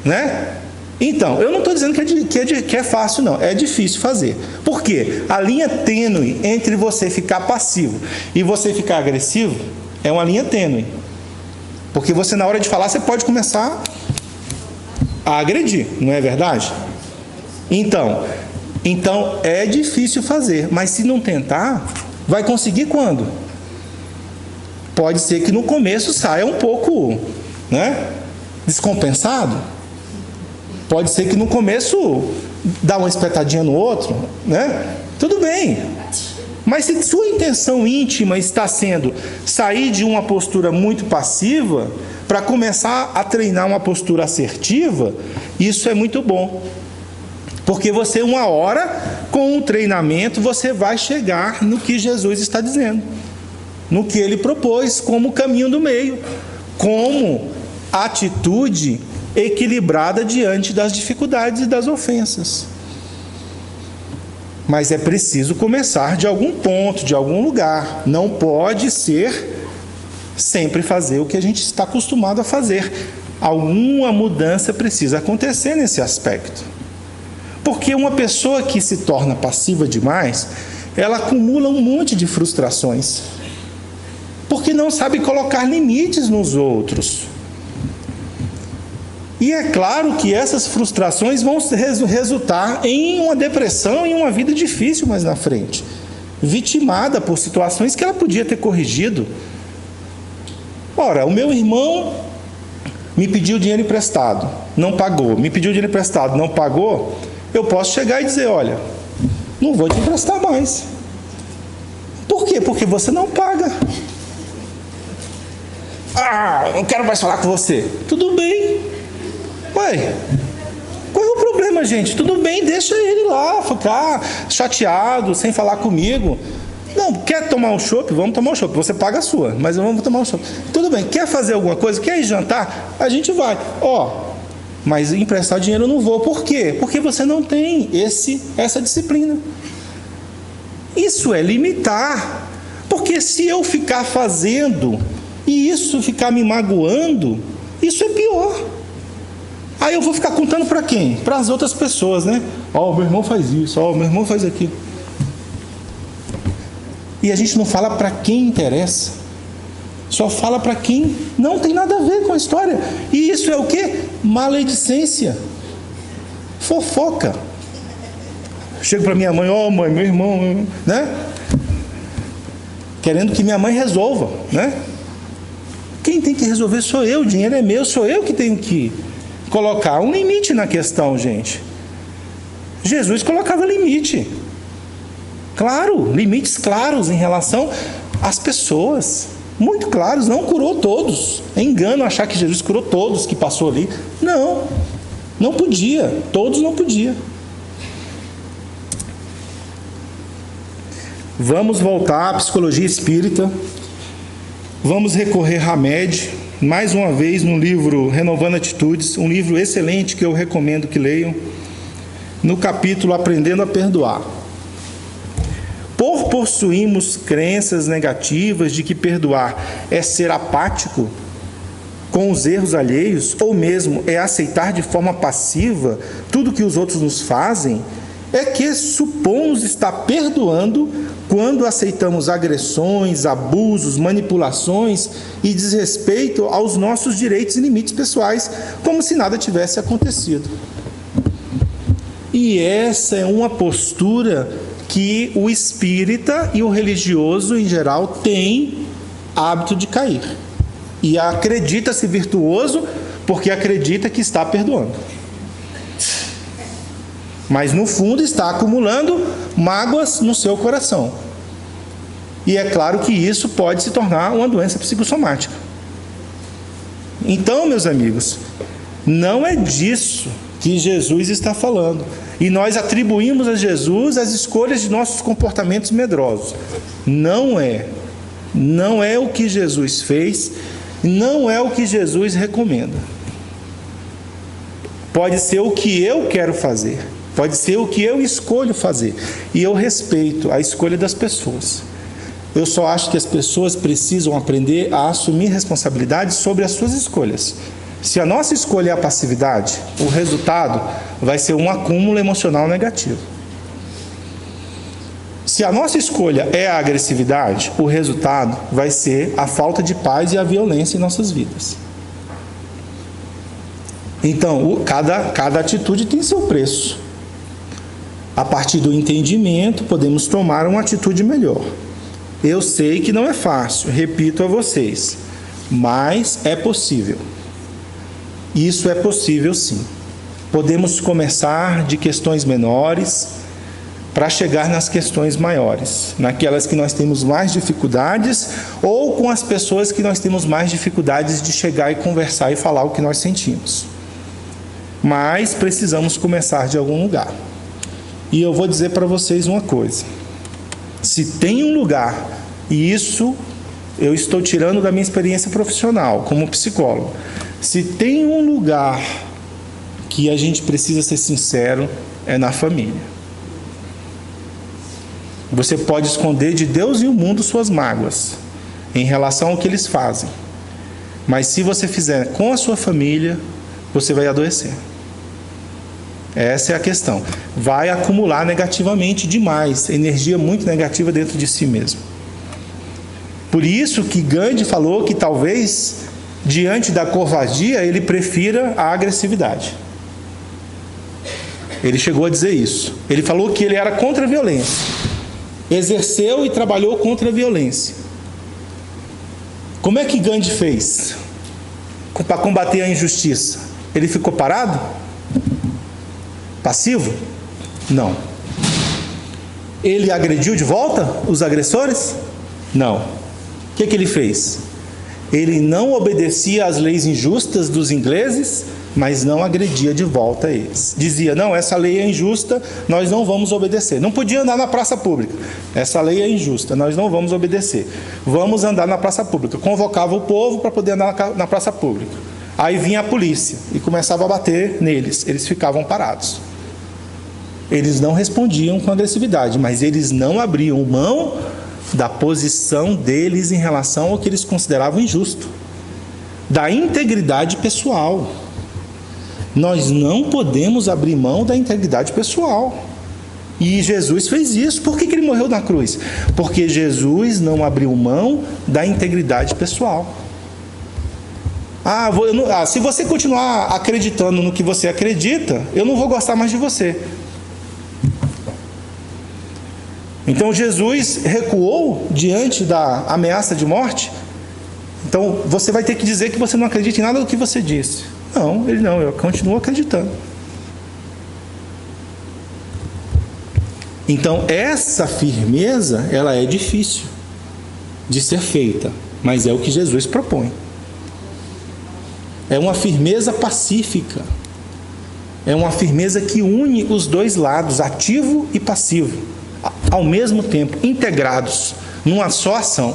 né? Então, eu não estou dizendo que é fácil, não. É difícil fazer. Por quê? A linha tênue entre você ficar passivo e você ficar agressivo é uma linha tênue. Porque você, na hora de falar, você pode começar a agredir, não é verdade? Então é difícil fazer, mas se não tentar, vai conseguir quando? Pode ser que no começo saia um pouco, né, descompensado. Pode ser que no começo dá uma espetadinha no outro, né? Tudo bem. Mas se sua intenção íntima está sendo sair de uma postura muito passiva para começar a treinar uma postura assertiva, isso é muito bom. Porque você, uma hora, com o treinamento, você vai chegar no que Jesus está dizendo, no que ele propôs como caminho do meio, como atitude equilibrada diante das dificuldades e das ofensas. Mas é preciso começar de algum ponto, de algum lugar. Não pode ser sempre fazer o que a gente está acostumado a fazer. Alguma mudança precisa acontecer nesse aspecto. Porque uma pessoa que se torna passiva demais, ela acumula um monte de frustrações. Porque não sabe colocar limites nos outros. E é claro que essas frustrações vão resultar em uma depressão e uma vida difícil mais na frente. Vitimada por situações que ela podia ter corrigido. Ora, o meu irmão me pediu dinheiro emprestado, não pagou. Me pediu dinheiro emprestado, não pagou. Eu posso chegar e dizer, olha, não vou te emprestar mais. Por quê? Porque você não paga. Não quero mais falar com você. Tudo bem. Ué, qual é o problema, gente? Tudo bem, deixa ele lá, ficar chateado, sem falar comigo. Não, quer tomar um chopp? Vamos tomar um chopp. Você paga a sua, mas vamos tomar um chopp. Tudo bem, quer fazer alguma coisa? Quer ir jantar? A gente vai. Mas emprestar dinheiro eu não vou. Por quê? Porque você não tem essa disciplina. Isso é limitar. Porque se eu ficar fazendo E isso ficar me magoando, isso é pior. Aí eu vou ficar contando para quem? Para as outras pessoas, né? Ó, meu irmão faz isso, ó, meu irmão faz aquilo. E a gente não fala para quem interessa. Só fala para quem não tem nada a ver com a história. E isso é o quê? Maledicência. Fofoca. Chego para minha mãe, ó, mãe, meu irmão, né? Querendo que minha mãe resolva, né? Quem tem que resolver sou eu, o dinheiro é meu, sou eu que tenho que colocar um limite na questão, gente. Jesus colocava limite. Claro, limites claros em relação às pessoas. Muito claros, não curou todos. É engano achar que Jesus curou todos que passou ali. Não, não podia, todos não podia. Vamos voltar à psicologia espírita. Vamos recorrer a Hamed, mais uma vez no livro Renovando Atitudes, um livro excelente que eu recomendo que leiam, no capítulo Aprendendo a Perdoar. Por possuirmos crenças negativas de que perdoar é ser apático com os erros alheios, ou mesmo é aceitar de forma passiva tudo que os outros nos fazem, é que supomos estar perdoando quando aceitamos agressões, abusos, manipulações e desrespeito aos nossos direitos e limites pessoais, como se nada tivesse acontecido. E essa é uma postura que o espírita e o religioso em geral têm hábito de cair. E acredita-se virtuoso porque acredita que está perdoando. Mas no fundo está acumulando mágoas no seu coração. E é claro que isso pode se tornar uma doença psicossomática. Então, meus amigos, não é disso que Jesus está falando. E nós atribuímos a Jesus as escolhas de nossos comportamentos medrosos. Não é. Não é o que Jesus fez, não é o que Jesus recomenda. Pode ser o que eu quero fazer. Pode ser o que eu escolho fazer. E eu respeito a escolha das pessoas. Eu só acho que as pessoas precisam aprender a assumir responsabilidade sobre as suas escolhas. Se a nossa escolha é a passividade, o resultado vai ser um acúmulo emocional negativo. Se a nossa escolha é a agressividade, o resultado vai ser a falta de paz e a violência em nossas vidas. Então, cada atitude tem seu preço. A partir do entendimento, podemos tomar uma atitude melhor. Eu sei que não é fácil, repito a vocês, mas é possível. Isso é possível sim. Podemos começar de questões menores para chegar nas questões maiores, naquelas que nós temos mais dificuldades ou com as pessoas que nós temos mais dificuldades de chegar e conversar e falar o que nós sentimos. Mas precisamos começar de algum lugar. E eu vou dizer para vocês uma coisa. Se tem um lugar, e isso eu estou tirando da minha experiência profissional como psicólogo, se tem um lugar que a gente precisa ser sincero, é na família. Você pode esconder de Deus e o mundo suas mágoas em relação ao que eles fazem. Mas se você fizer com a sua família, você vai adoecer. Essa é a questão. Vai acumular negativamente demais, energia muito negativa dentro de si mesmo. Por isso que Gandhi falou que talvez, diante da covardia, ele prefira a agressividade. Ele chegou a dizer isso. Ele falou que ele era contra a violência. Exerceu e trabalhou contra a violência. Como é que Gandhi fez para combater a injustiça? Ele ficou parado? Passivo? Não. Ele agrediu de volta os agressores? Não. O que ele fez? Ele não obedecia às leis injustas dos ingleses, mas não agredia de volta a eles. Dizia, não, essa lei é injusta, nós não vamos obedecer. Não podia andar na praça pública. Essa lei é injusta, nós não vamos obedecer. Vamos andar na praça pública. Convocava o povo para poder andar na praça pública. Aí vinha a polícia e começava a bater neles. Eles ficavam parados. Eles não respondiam com agressividade, mas eles não abriam mão da posição deles em relação ao que eles consideravam injusto, da integridade pessoal. Nós não podemos abrir mão da integridade pessoal. E Jesus fez isso. Por que ele morreu na cruz? Porque Jesus não abriu mão da integridade pessoal. Se você continuar acreditando no que você acredita, eu não vou gostar mais de você. Então Jesus recuou diante da ameaça de morte. Então você vai ter que dizer que você não acredita em nada do que você disse. Não, eu continuo acreditando. Então essa firmeza, ela é difícil de ser feita, mas é o que Jesus propõe. É uma firmeza pacífica. É uma firmeza que une os dois lados, ativo e passivo, ao mesmo tempo, integrados, numa só ação.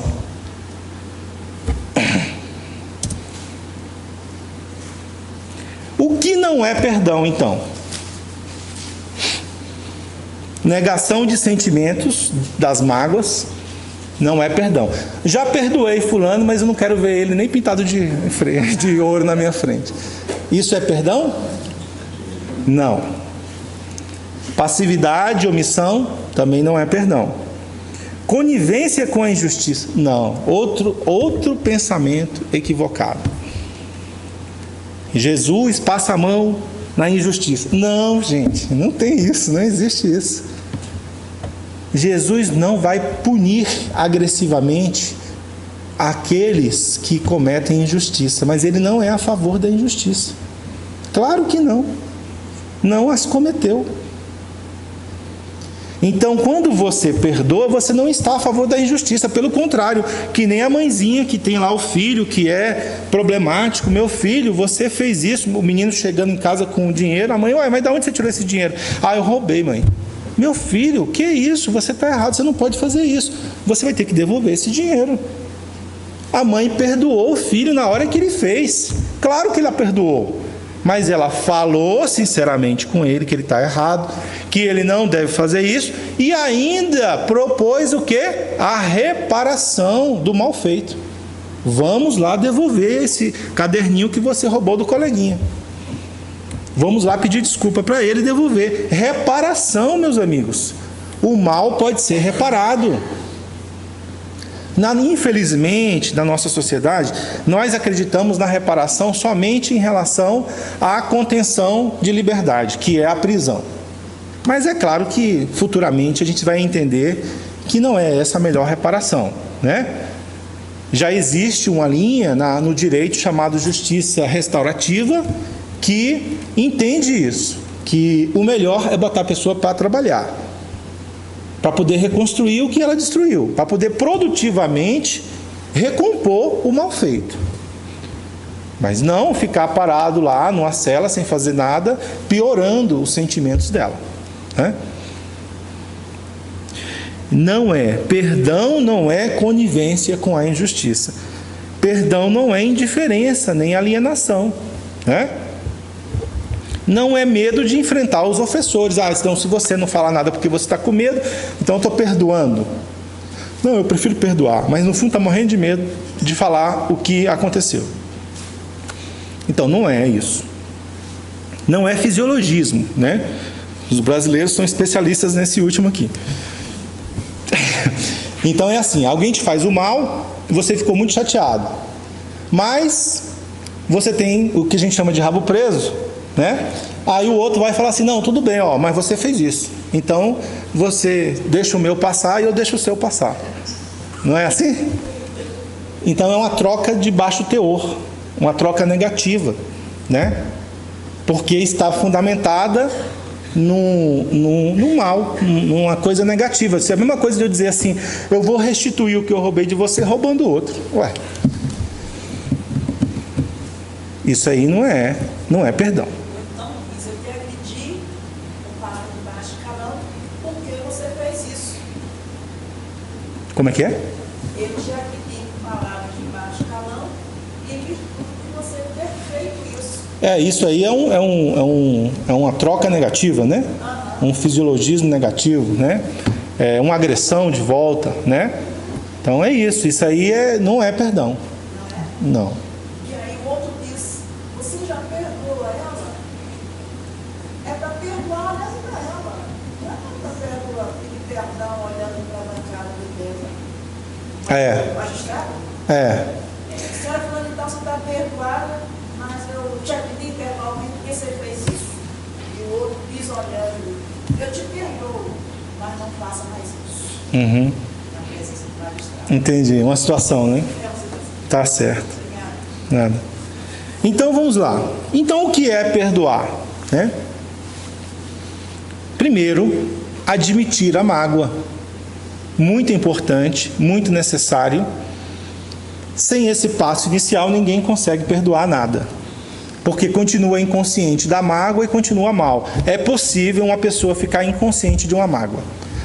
O que não é perdão, então? Negação de sentimentos, das mágoas, não é perdão. Já perdoei fulano, mas eu não quero ver ele nem pintado de ouro na minha frente. Isso é perdão? Não. Passividade, omissão, também não é perdão. Conivência com a injustiça? Não. Outro pensamento equivocado. Jesus passa a mão na injustiça. Não, gente, não tem isso, não existe isso. Jesus não vai punir agressivamente aqueles que cometem injustiça, mas ele não é a favor da injustiça. Claro que não. Não as cometeu. Então, quando você perdoa, você não está a favor da injustiça. Pelo contrário, que nem a mãezinha que tem lá o filho que é problemático. Meu filho, você fez isso. O menino chegando em casa com o dinheiro. A mãe, mas de onde você tirou esse dinheiro? Eu roubei, mãe. Meu filho, que isso? Você está errado, você não pode fazer isso. Você vai ter que devolver esse dinheiro. A mãe perdoou o filho na hora que ele fez. Claro que ela perdoou. Mas ela falou sinceramente com ele que ele está errado, que ele não deve fazer isso, e ainda propôs o quê? A reparação do mal feito. Vamos lá devolver esse caderninho que você roubou do coleguinha. Vamos lá pedir desculpa para ele e devolver. Reparação, meus amigos. O mal pode ser reparado. Infelizmente, na nossa sociedade, nós acreditamos na reparação somente em relação à contenção de liberdade, que é a prisão. Mas é claro que futuramente a gente vai entender que não é essa a melhor reparação, né? Já existe uma linha no direito chamado justiça restaurativa que entende isso, que o melhor é botar a pessoa para trabalhar, para poder reconstruir o que ela destruiu, para poder produtivamente recompor o mal feito. Mas não ficar parado lá numa cela sem fazer nada, piorando os sentimentos dela, né? Perdão não é conivência com a injustiça. Perdão não é indiferença, nem alienação, né? Não é medo de enfrentar os ofensores. Então se você não falar nada porque você está com medo, então eu estou perdoando. Não, eu prefiro perdoar, mas no fundo está morrendo de medo de falar o que aconteceu. Então não é isso. Não é fisiologismo, né? Os brasileiros são especialistas nesse último aqui. Então é assim, alguém te faz o mal, você ficou muito chateado, mas você tem o que a gente chama de rabo preso, né? Aí o outro vai falar assim, não, tudo bem, mas você fez isso, então você deixa o meu passar e eu deixo o seu passar. Não é assim? Então é uma troca de baixo teor, uma troca negativa, né? Porque está fundamentada num mal, numa coisa negativa. Isso é a mesma coisa de eu dizer assim, eu vou restituir o que eu roubei de você roubando o outro. Isso aí não é perdão.
Então, isso é agredir o palavra de baixo calão porque você fez isso.
Como é que é?
Ele te agredir com palavra de baixo calão e ele você ter feito isso.
Isso aí é uma troca negativa, né? Um fisiologismo negativo, né? É uma agressão de volta, né? Então é isso aí não é perdão. Não.
E aí o outro diz, você já perdoa ela? É para perdoar mesmo para ela. Não é para perdoar, pedir perdão olhando para a cara de Deus. O magistrado? A senhora falando, então você está perdoada, mas eu te pedi perdão porque você fez isso. E o outro diz olhando, eu te perdoo, mas não faça mais isso. Na presença do magistrado.
Entendi, uma situação, né? Tá certo. Nada. Então vamos lá. Então o que é perdoar, né? Primeiro, admitir a mágoa. Muito importante, muito necessário. Sem esse passo inicial, ninguém consegue perdoar nada. Porque continua inconsciente da mágoa e continua mal. É possível uma pessoa ficar inconsciente de uma mágoa.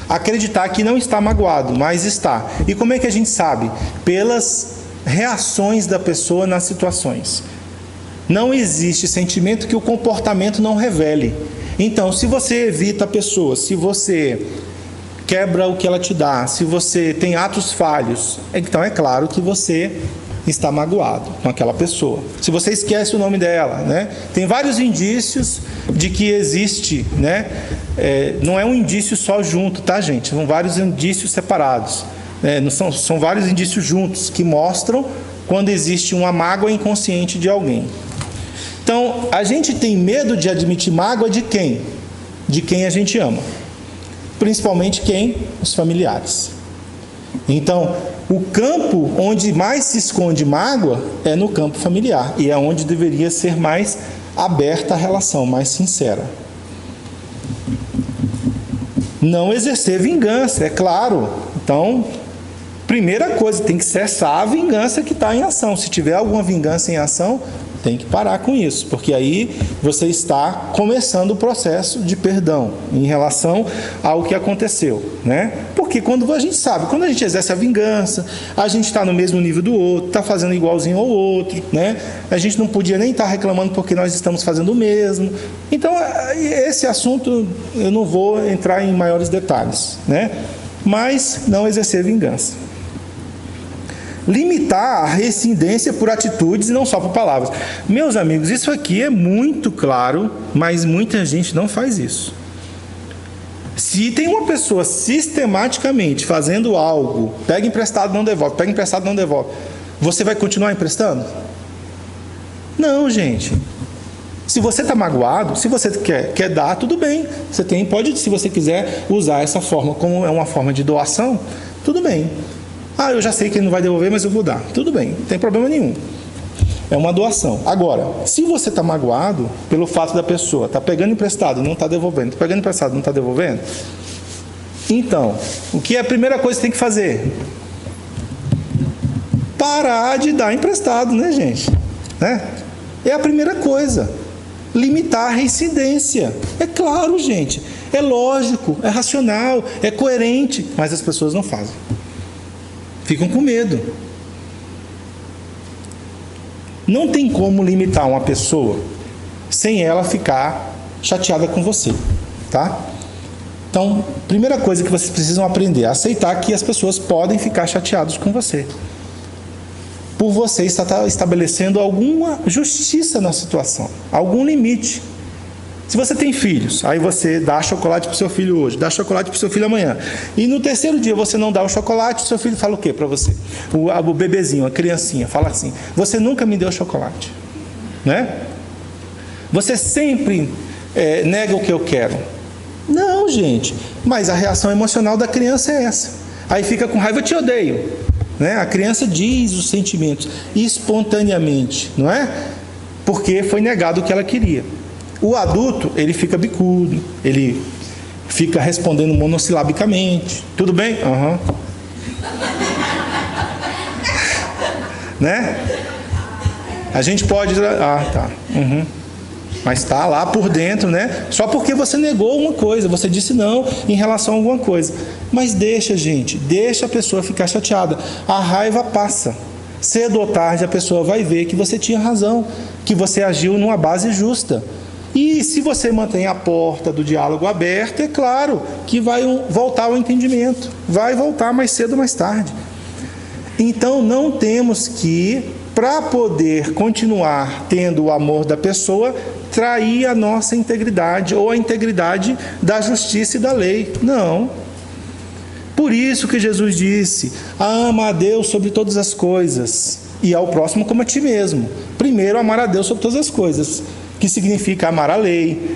Acreditar que não está magoado, mas está. E como é que a gente sabe? Pelas reações da pessoa nas situações. Não existe sentimento que o comportamento não revele. Então, se você evita a pessoa, se você quebra o que ela te dá, se você tem atos falhos, então é claro que você está magoado com aquela pessoa. Se você esquece o nome dela, né? Tem vários indícios de que existe, né? Não é um indício só junto, tá, gente? São vários indícios separados. Não são vários indícios juntos que mostram quando existe uma mágoa inconsciente de alguém. Então, a gente tem medo de admitir mágoa de quem? De quem a gente ama. Principalmente quem? Os familiares. Então, o campo onde mais se esconde mágoa é no campo familiar. E é onde deveria ser mais aberta a relação, mais sincera. Não exercer vingança, é claro. Então, primeira coisa, tem que cessar a vingança que está em ação. Se tiver alguma vingança em ação, tem que parar com isso, porque aí você está começando o processo de perdão em relação ao que aconteceu, né? Porque quando a gente sabe, quando a gente exerce a vingança, a gente está no mesmo nível do outro, está fazendo igualzinho ao outro, né? A gente não podia nem estar reclamando porque nós estamos fazendo o mesmo. Então, esse assunto eu não vou entrar em maiores detalhes, né? Mas não exercer vingança. Limitar a reincidência por atitudes e não só por palavras. Meus amigos, isso aqui é muito claro, mas muita gente não faz isso. Se tem uma pessoa sistematicamente fazendo algo, pega emprestado, não devolve, pega emprestado, não devolve, você vai continuar emprestando? Não, gente. Se você está magoado, se você quer dar, tudo bem. Você pode, se você quiser usar essa forma como é uma forma de doação, tudo bem. Eu já sei que ele não vai devolver, mas eu vou dar. Tudo bem, não tem problema nenhum. É uma doação. Agora, se você está magoado pelo fato da pessoa estar pegando emprestado, não está devolvendo, está pegando emprestado, não está devolvendo, então, o que é a primeira coisa que tem que fazer? Parar de dar emprestado, né, gente? É a primeira coisa. Limitar a reincidência. É claro, gente. É lógico, é racional, é coerente, mas as pessoas não fazem. Ficam com medo. Não tem como limitar uma pessoa sem ela ficar chateada com você, tá? Então, primeira coisa que vocês precisam aprender é aceitar que as pessoas podem ficar chateadas com você. Por você estar estabelecendo alguma justiça na situação, algum limite. Se você tem filhos, aí você dá chocolate para o seu filho hoje, dá chocolate para o seu filho amanhã. E no terceiro dia você não dá o chocolate, o seu filho fala o quê para você? O bebezinho, a criancinha, fala assim: você nunca me deu chocolate, né? Você sempre nega o que eu quero. Não, gente. Mas a reação emocional da criança é essa. Aí fica com raiva, eu te odeio, né? A criança diz os sentimentos espontaneamente, não é? Porque foi negado o que ela queria. O adulto, ele fica bicudo, ele fica respondendo monossilabicamente. Tudo bem? Aham. Né? A gente pode... tá. Uhum. Mas está lá por dentro, né? Só porque você negou uma coisa, você disse não em relação a alguma coisa. Mas deixa, gente, deixa a pessoa ficar chateada. A raiva passa. Cedo ou tarde a pessoa vai ver que você tinha razão, que você agiu numa base justa. E se você mantém a porta do diálogo aberta, é claro que vai voltar ao entendimento. Vai voltar mais cedo ou mais tarde. Então não temos que, para poder continuar tendo o amor da pessoa, trair a nossa integridade ou a integridade da justiça e da lei. Não. Por isso que Jesus disse: ama a Deus sobre todas as coisas e ao próximo como a ti mesmo. Primeiro, amar a Deus sobre todas as coisas, que significa amar a lei,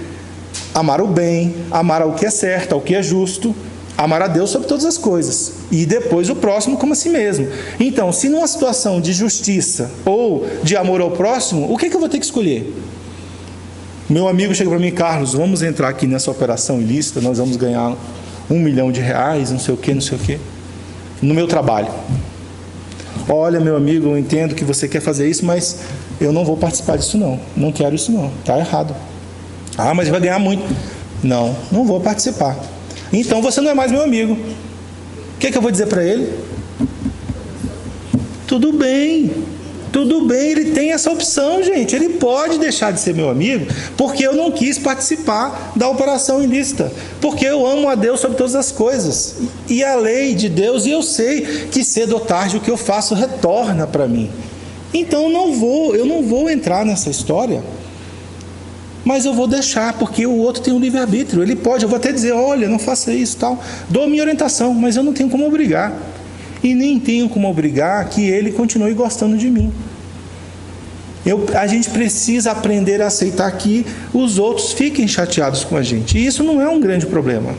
amar o bem, amar ao que é certo, ao que é justo, amar a Deus sobre todas as coisas, e depois o próximo como a si mesmo. Então, se numa situação de justiça ou de amor ao próximo, o que eu vou ter que escolher? Meu amigo chega para mim: Carlos, vamos entrar aqui nessa operação ilícita, nós vamos ganhar R$1 milhão, não sei o que, no meu trabalho. Olha, meu amigo, eu entendo que você quer fazer isso, mas eu não vou participar disso não quero isso não, está errado. Ah, mas vai ganhar muito. Não vou participar. Então você não é mais meu amigo. O que eu vou dizer para ele? Tudo bem, ele tem essa opção, gente. Ele pode deixar de ser meu amigo porque eu não quis participar da operação ilícita, porque eu amo a Deus sobre todas as coisas e a lei de Deus, e eu sei que cedo ou tarde o que eu faço retorna para mim. Então eu não vou entrar nessa história, mas eu vou deixar, porque o outro tem um livre-arbítrio. Ele pode, eu vou até dizer: olha, não faça isso, tal, dou minha orientação, mas eu não tenho como obrigar. E nem tenho como obrigar que ele continue gostando de mim. A gente precisa aprender a aceitar que os outros fiquem chateados com a gente. E isso não é um grande problema.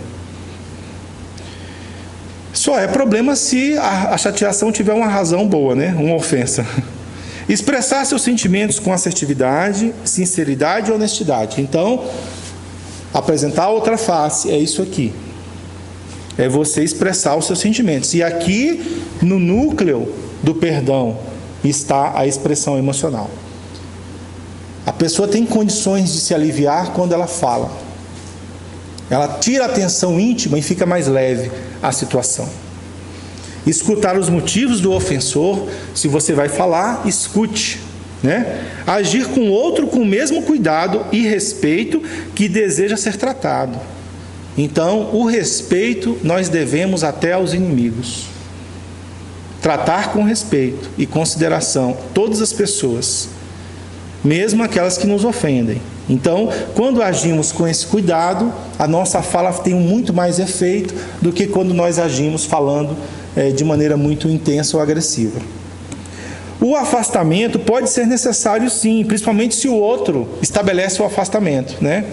Só é problema se a chateação tiver uma razão boa, né? Uma ofensa. Expressar seus sentimentos com assertividade, sinceridade e honestidade. Então, apresentar a outra face é isso aqui. É você expressar os seus sentimentos. E aqui, no núcleo do perdão, está a expressão emocional. A pessoa tem condições de se aliviar quando ela fala. Ela tira a tensão íntima e fica mais leve a situação. Escutar os motivos do ofensor. Se você vai falar, escute, né? Agir com o outro com o mesmo cuidado e respeito que deseja ser tratado. Então, o respeito nós devemos até aos inimigos. Tratar com respeito e consideração todas as pessoas, mesmo aquelas que nos ofendem. Então, quando agimos com esse cuidado, a nossa fala tem muito mais efeito do que quando nós agimos falando de maneira muito intensa ou agressiva. O afastamento pode ser necessário, sim, principalmente se o outro estabelece o afastamento, né?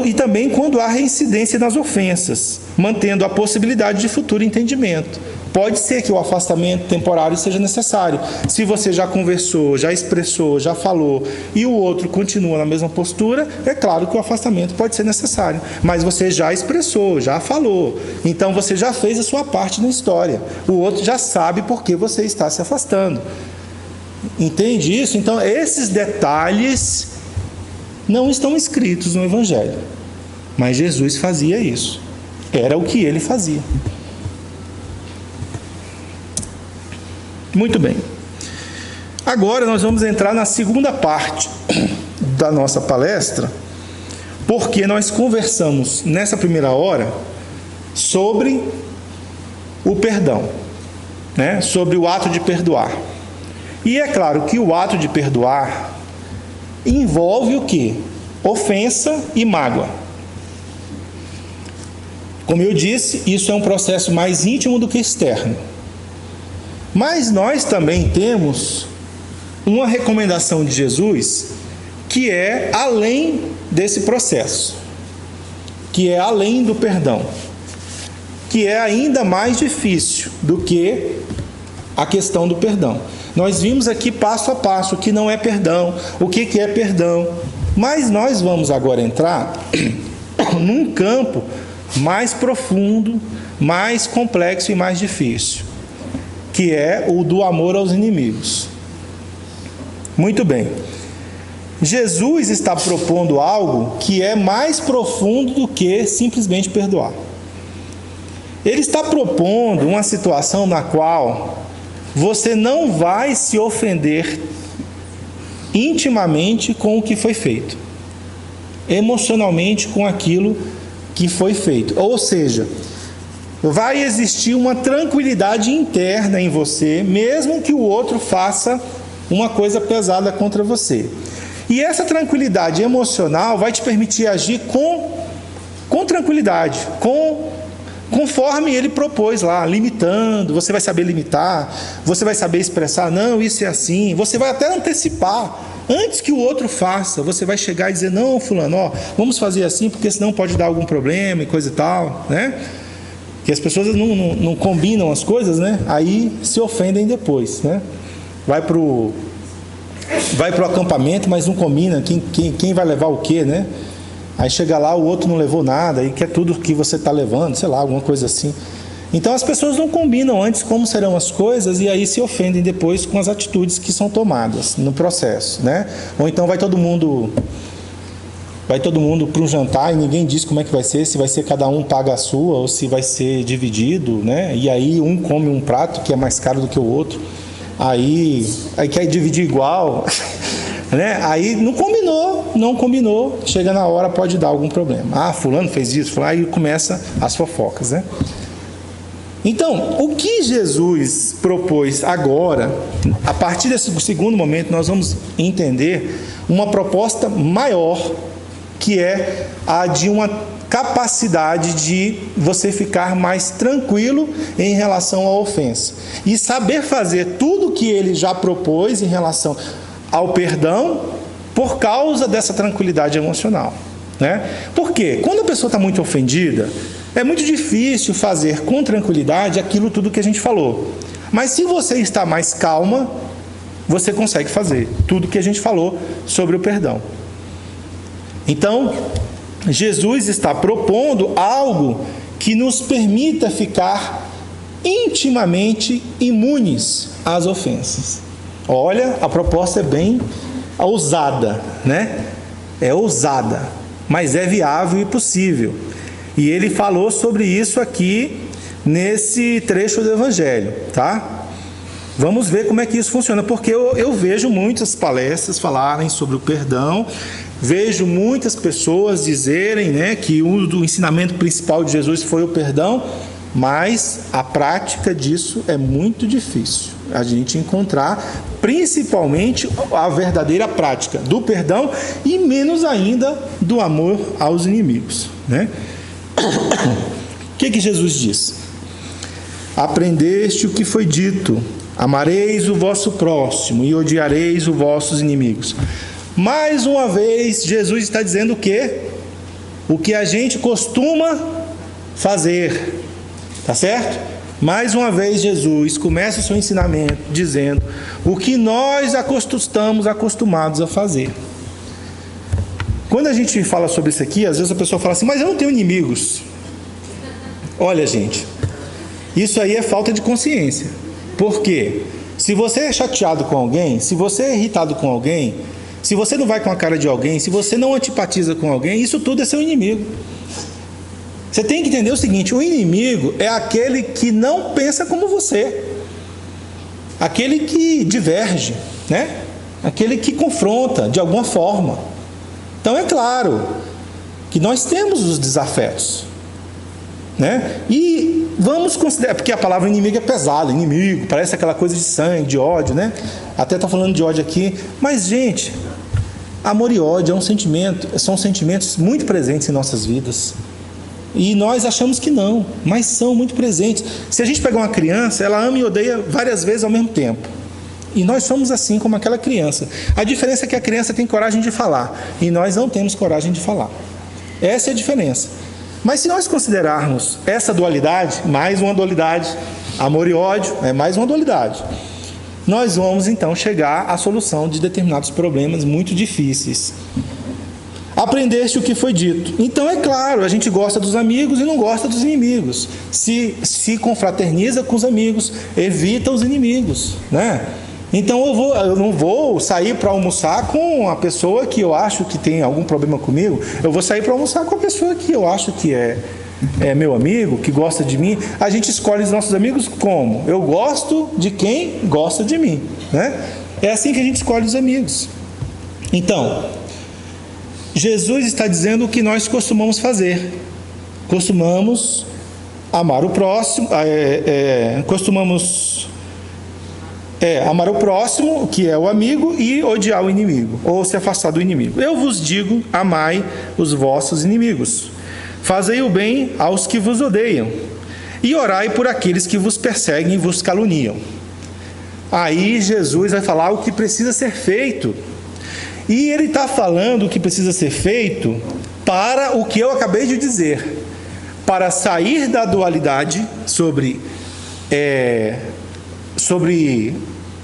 E também quando há reincidência nas ofensas, mantendo a possibilidade de futuro entendimento. Pode ser que o afastamento temporário seja necessário. Se você já conversou, já expressou, já falou, e o outro continua na mesma postura, é claro que o afastamento pode ser necessário. Mas você já expressou, já falou. Então você já fez a sua parte na história. O outro já sabe por que você está se afastando. Entende isso? Então esses detalhes não estão escritos no Evangelho. Mas Jesus fazia isso. Era o que ele fazia. Muito bem. Agora nós vamos entrar na segunda parte da nossa palestra, porque nós conversamos nessa primeira hora sobre o perdão, né? Sobre o ato de perdoar. E é claro que o ato de perdoar envolve o quê? Ofensa e mágoa. Como eu disse, isso é um processo mais íntimo do que externo. Mas nós também temos uma recomendação de Jesus que é além desse processo, que é além do perdão, que é ainda mais difícil do que a questão do perdão. Nós vimos aqui passo a passo o que não é perdão, o que é perdão, mas nós vamos agora entrar num campo mais profundo, mais complexo e mais difícil, que é o do amor aos inimigos. Muito bem. Jesus está propondo algo que é mais profundo do que simplesmente perdoar. Ele está propondo uma situação na qual você não vai se ofender intimamente com o que foi feito, emocionalmente com aquilo que foi feito. Ou seja, vai existir uma tranquilidade interna em você, mesmo que o outro faça uma coisa pesada contra você. E essa tranquilidade emocional vai te permitir agir com tranquilidade, conforme ele propôs lá, limitando. Você vai saber limitar, você vai saber expressar, não, isso é assim. Você vai até antecipar, antes que o outro faça, você vai chegar e dizer, não, fulano, ó, vamos fazer assim, porque senão pode dar algum problema e coisa e tal, né? Que as pessoas não combinam as coisas, né? Aí se ofendem depois, né? Vai pro acampamento, mas não combina quem vai levar o quê, né? Aí chega lá, o outro não levou nada e quer tudo que você está levando, sei lá, alguma coisa assim. Então as pessoas não combinam antes como serão as coisas e aí se ofendem depois com as atitudes que são tomadas no processo, né? Ou então vai todo mundo para um jantar e ninguém diz como é que vai ser, se vai ser cada um paga a sua ou se vai ser dividido, né? E aí um come um prato que é mais caro do que o outro. Aí quer dividir igual, né? Aí não combinou, chega na hora, pode dar algum problema. Ah, fulano fez isso, aí começa as fofocas, né? Então, o que Jesus propôs agora, a partir desse segundo momento, nós vamos entender uma proposta maior, que é a de uma capacidade de você ficar mais tranquilo em relação à ofensa e saber fazer tudo o que ele já propôs em relação ao perdão por causa dessa tranquilidade emocional, né? Por quê? Quando a pessoa está muito ofendida, é muito difícil fazer com tranquilidade aquilo tudo que a gente falou. Mas se você está mais calma, você consegue fazer tudo que a gente falou sobre o perdão. Então, Jesus está propondo algo que nos permita ficar intimamente imunes às ofensas. Olha, a proposta é bem ousada, né? É ousada, mas é viável e possível. E ele falou sobre isso aqui nesse trecho do Evangelho, tá? Vamos ver como é que isso funciona, porque eu vejo muitas palestras falarem sobre o perdão, vejo muitas pessoas dizerem, né, que o ensinamento principal de Jesus foi o perdão, mas a prática disso é muito difícil a gente encontrar, principalmente a verdadeira prática do perdão e menos ainda do amor aos inimigos, né? O que Jesus diz? Aprendeste o que foi dito: amareis o vosso próximo e odiareis os vossos inimigos. Mais uma vez, Jesus está dizendo o quê? O que a gente costuma fazer, tá certo? Mais uma vez, Jesus começa o seu ensinamento dizendo o que nós estamos acostumados a fazer. Quando a gente fala sobre isso aqui, às vezes a pessoa fala assim, mas eu não tenho inimigos. Olha, gente, isso aí é falta de consciência. Por quê? Se você é chateado com alguém, se você é irritado com alguém, se você não vai com a cara de alguém, se você não antipatiza com alguém, isso tudo é seu inimigo. Você tem que entender o seguinte, o inimigo é aquele que não pensa como você. Aquele que diverge, né? Aquele que confronta de alguma forma. Então é claro que nós temos os desafetos, né? E vamos considerar, porque a palavra inimigo é pesada, inimigo, parece aquela coisa de sangue, de ódio, né? Até está falando de ódio aqui, mas gente, amor e ódio são sentimentos muito presentes em nossas vidas. E nós achamos que não, mas são muito presentes. Se a gente pegar uma criança, ela ama e odeia várias vezes ao mesmo tempo. E nós somos assim como aquela criança. A diferença é que a criança tem coragem de falar e nós não temos coragem de falar. Essa é a diferença. Mas se nós considerarmos essa dualidade, mais uma dualidade, amor e ódio, é mais uma dualidade, nós vamos então chegar à solução de determinados problemas muito difíceis. Aprendeste o que foi dito. Então é claro, a gente gosta dos amigos e não gosta dos inimigos. Se confraterniza com os amigos, evita os inimigos, né? Então eu não vou sair para almoçar com a pessoa que eu acho que tem algum problema comigo. Eu vou sair para almoçar com a pessoa que eu acho que é meu amigo, que gosta de mim. A gente escolhe os nossos amigos como? Eu gosto de quem gosta de mim, né? É assim que a gente escolhe os amigos. Então, Jesus está dizendo o que nós costumamos fazer. Costumamos amar o próximo, amar o próximo, que é o amigo, e odiar o inimigo, ou se afastar do inimigo. Eu vos digo, amai os vossos inimigos, fazei o bem aos que vos odeiam, e orai por aqueles que vos perseguem e vos caluniam. Aí Jesus vai falar o que precisa ser feito, e ele está falando o que precisa ser feito para o que eu acabei de dizer, para sair da dualidade sobre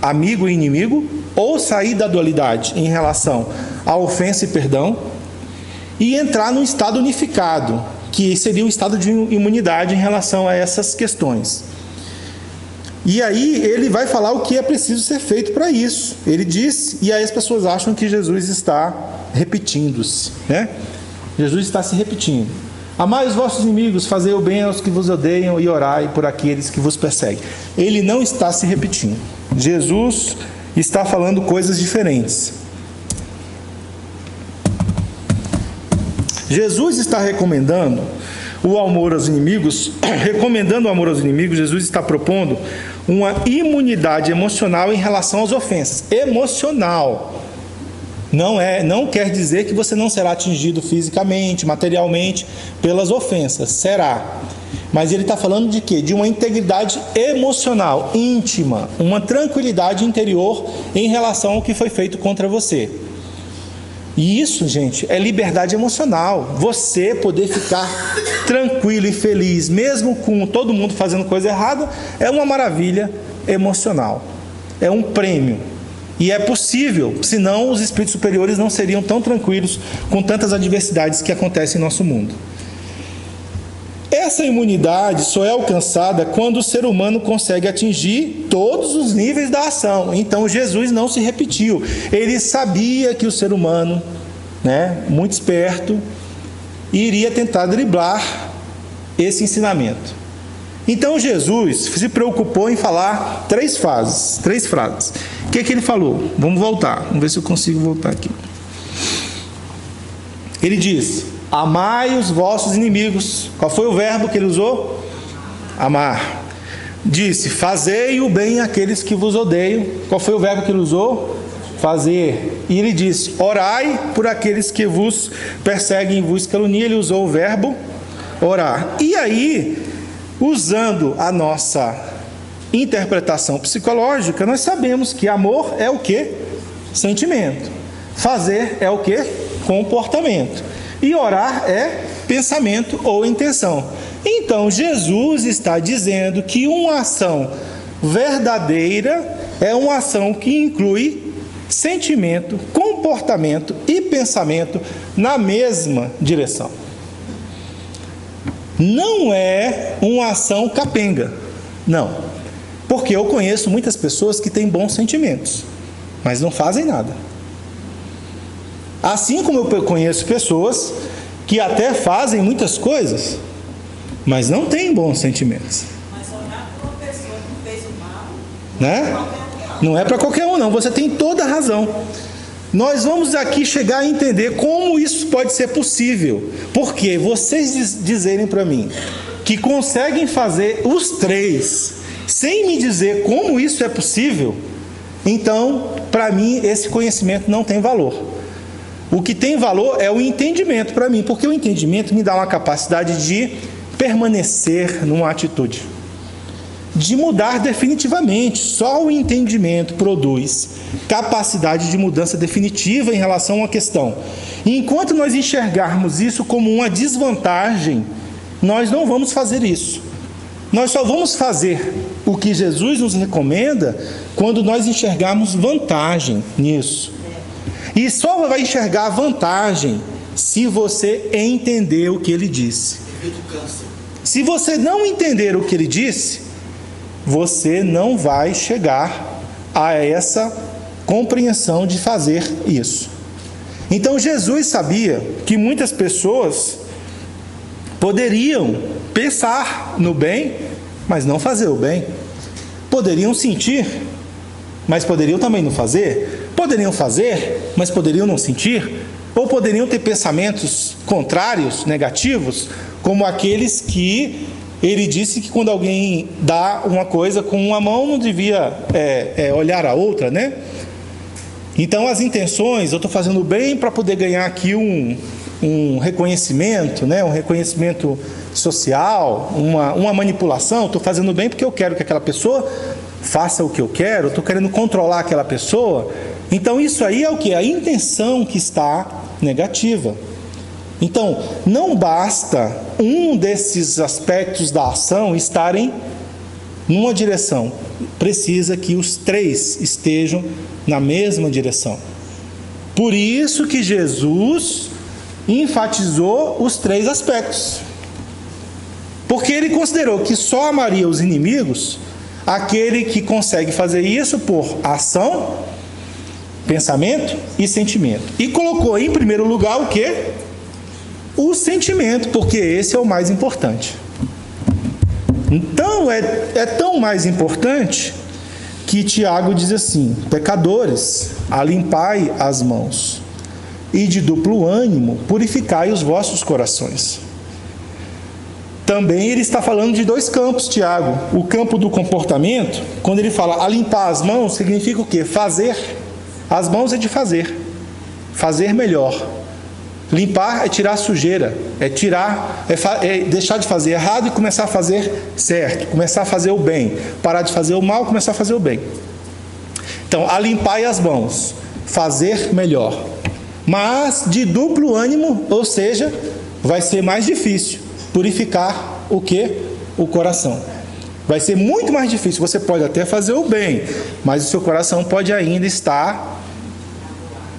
amigo e inimigo, ou sair da dualidade em relação à ofensa e perdão, e entrar num estado unificado, que seria um estado de imunidade em relação a essas questões. E aí ele vai falar o que é preciso ser feito para isso. Ele diz, e aí as pessoas acham que Jesus está repetindo-se, né? Jesus está se repetindo. Amai os vossos inimigos, fazei o bem aos que vos odeiam e orai por aqueles que vos perseguem. Ele não está se repetindo. Jesus está falando coisas diferentes. Jesus está recomendando o amor aos inimigos. Recomendando o amor aos inimigos, Jesus está propondo uma imunidade emocional em relação às ofensas. Emocional. Não quer dizer que você não será atingido fisicamente, materialmente, pelas ofensas. Será. Mas ele está falando de quê? De uma integridade emocional, íntima, uma tranquilidade interior em relação ao que foi feito contra você. E isso, gente, é liberdade emocional. Você poder ficar tranquilo e feliz, mesmo com todo mundo fazendo coisa errada, é uma maravilha emocional. É um prêmio. E é possível, senão os espíritos superiores não seriam tão tranquilos com tantas adversidades que acontecem em nosso mundo. Essa imunidade só é alcançada quando o ser humano consegue atingir todos os níveis da ação. Então Jesus não se repetiu. Ele sabia que o ser humano, muito esperto, iria tentar driblar esse ensinamento. Então Jesus se preocupou em falar três frases. O que ele falou? Vamos voltar. Vamos ver se eu consigo voltar aqui. Ele diz: amai os vossos inimigos. Qual foi o verbo que ele usou? Amar. Disse: fazei o bem àqueles que vos odeiam. Qual foi o verbo que ele usou? Fazer. E ele disse: orai por aqueles que vos perseguem e vos caluniam. Ele usou o verbo orar. E aí, usando a nossa interpretação psicológica, nós sabemos que amor é o quê? Sentimento. Fazer é o quê? Comportamento. E orar é pensamento ou intenção. Então, Jesus está dizendo que uma ação verdadeira é uma ação que inclui sentimento, comportamento e pensamento na mesma direção. Não é uma ação capenga, não. Porque eu conheço muitas pessoas que têm bons sentimentos, mas não fazem nada. Assim como eu conheço pessoas que até fazem muitas coisas, mas não têm bons sentimentos.
Mas orar por uma pessoa que fez o mal,
Não é para qualquer um, não. Você tem toda a razão. Nós vamos aqui chegar a entender como isso pode ser possível. Porque vocês dizerem para mim que conseguem fazer os três sem me dizer como isso é possível, então, para mim, esse conhecimento não tem valor. O que tem valor é o entendimento para mim, porque o entendimento me dá uma capacidade de permanecer numa atitude, de mudar definitivamente. Só o entendimento produz capacidade de mudança definitiva em relação a uma questão. E enquanto nós enxergarmos isso como uma desvantagem, nós não vamos fazer isso. Nós só vamos fazer o que Jesus nos recomenda quando nós enxergarmos vantagem nisso. E só vai enxergar vantagem se você entender o que ele disse. Se você não entender o que ele disse, você não vai chegar a essa compreensão de fazer isso. Então Jesus sabia que muitas pessoas poderiam pensar no bem, mas não fazer o bem. Poderiam sentir, mas poderiam também não fazer. Poderiam fazer, mas poderiam não sentir. Ou poderiam ter pensamentos contrários, negativos, como aqueles que ele disse que quando alguém dá uma coisa com uma mão, não devia olhar a outra, né? Então, as intenções, eu estou fazendo bem para poder ganhar aqui um reconhecimento, né? Um reconhecimento social, uma manipulação. Estou fazendo bem porque eu quero que aquela pessoa faça o que eu quero, estou querendo controlar aquela pessoa. Então, isso aí é o que? A intenção que está negativa. Então, não basta um desses aspectos da ação estarem numa direção. Precisa que os três estejam na mesma direção. Por isso que Jesus enfatizou os três aspectos. Porque ele considerou que só amaria os inimigos aquele que consegue fazer isso por ação, pensamento e sentimento. E colocou em primeiro lugar o quê? O sentimento, porque esse é o mais importante. Então, é tão mais importante que Tiago diz assim: pecadores, alimpai as mãos, e de duplo ânimo, purificai os vossos corações. Também ele está falando de dois campos, Tiago. O campo do comportamento, quando ele fala alimpar as mãos, significa o quê? Fazer. As mãos é de fazer. Fazer melhor. Limpar é tirar sujeira, é deixar de fazer errado e começar a fazer certo, começar a fazer o bem, parar de fazer o mal, começar a fazer o bem. Então, alimpai as mãos, fazer melhor, mas de duplo ânimo, ou seja, vai ser mais difícil purificar o quê? O coração. Vai ser muito mais difícil. Você pode até fazer o bem, mas o seu coração pode ainda estar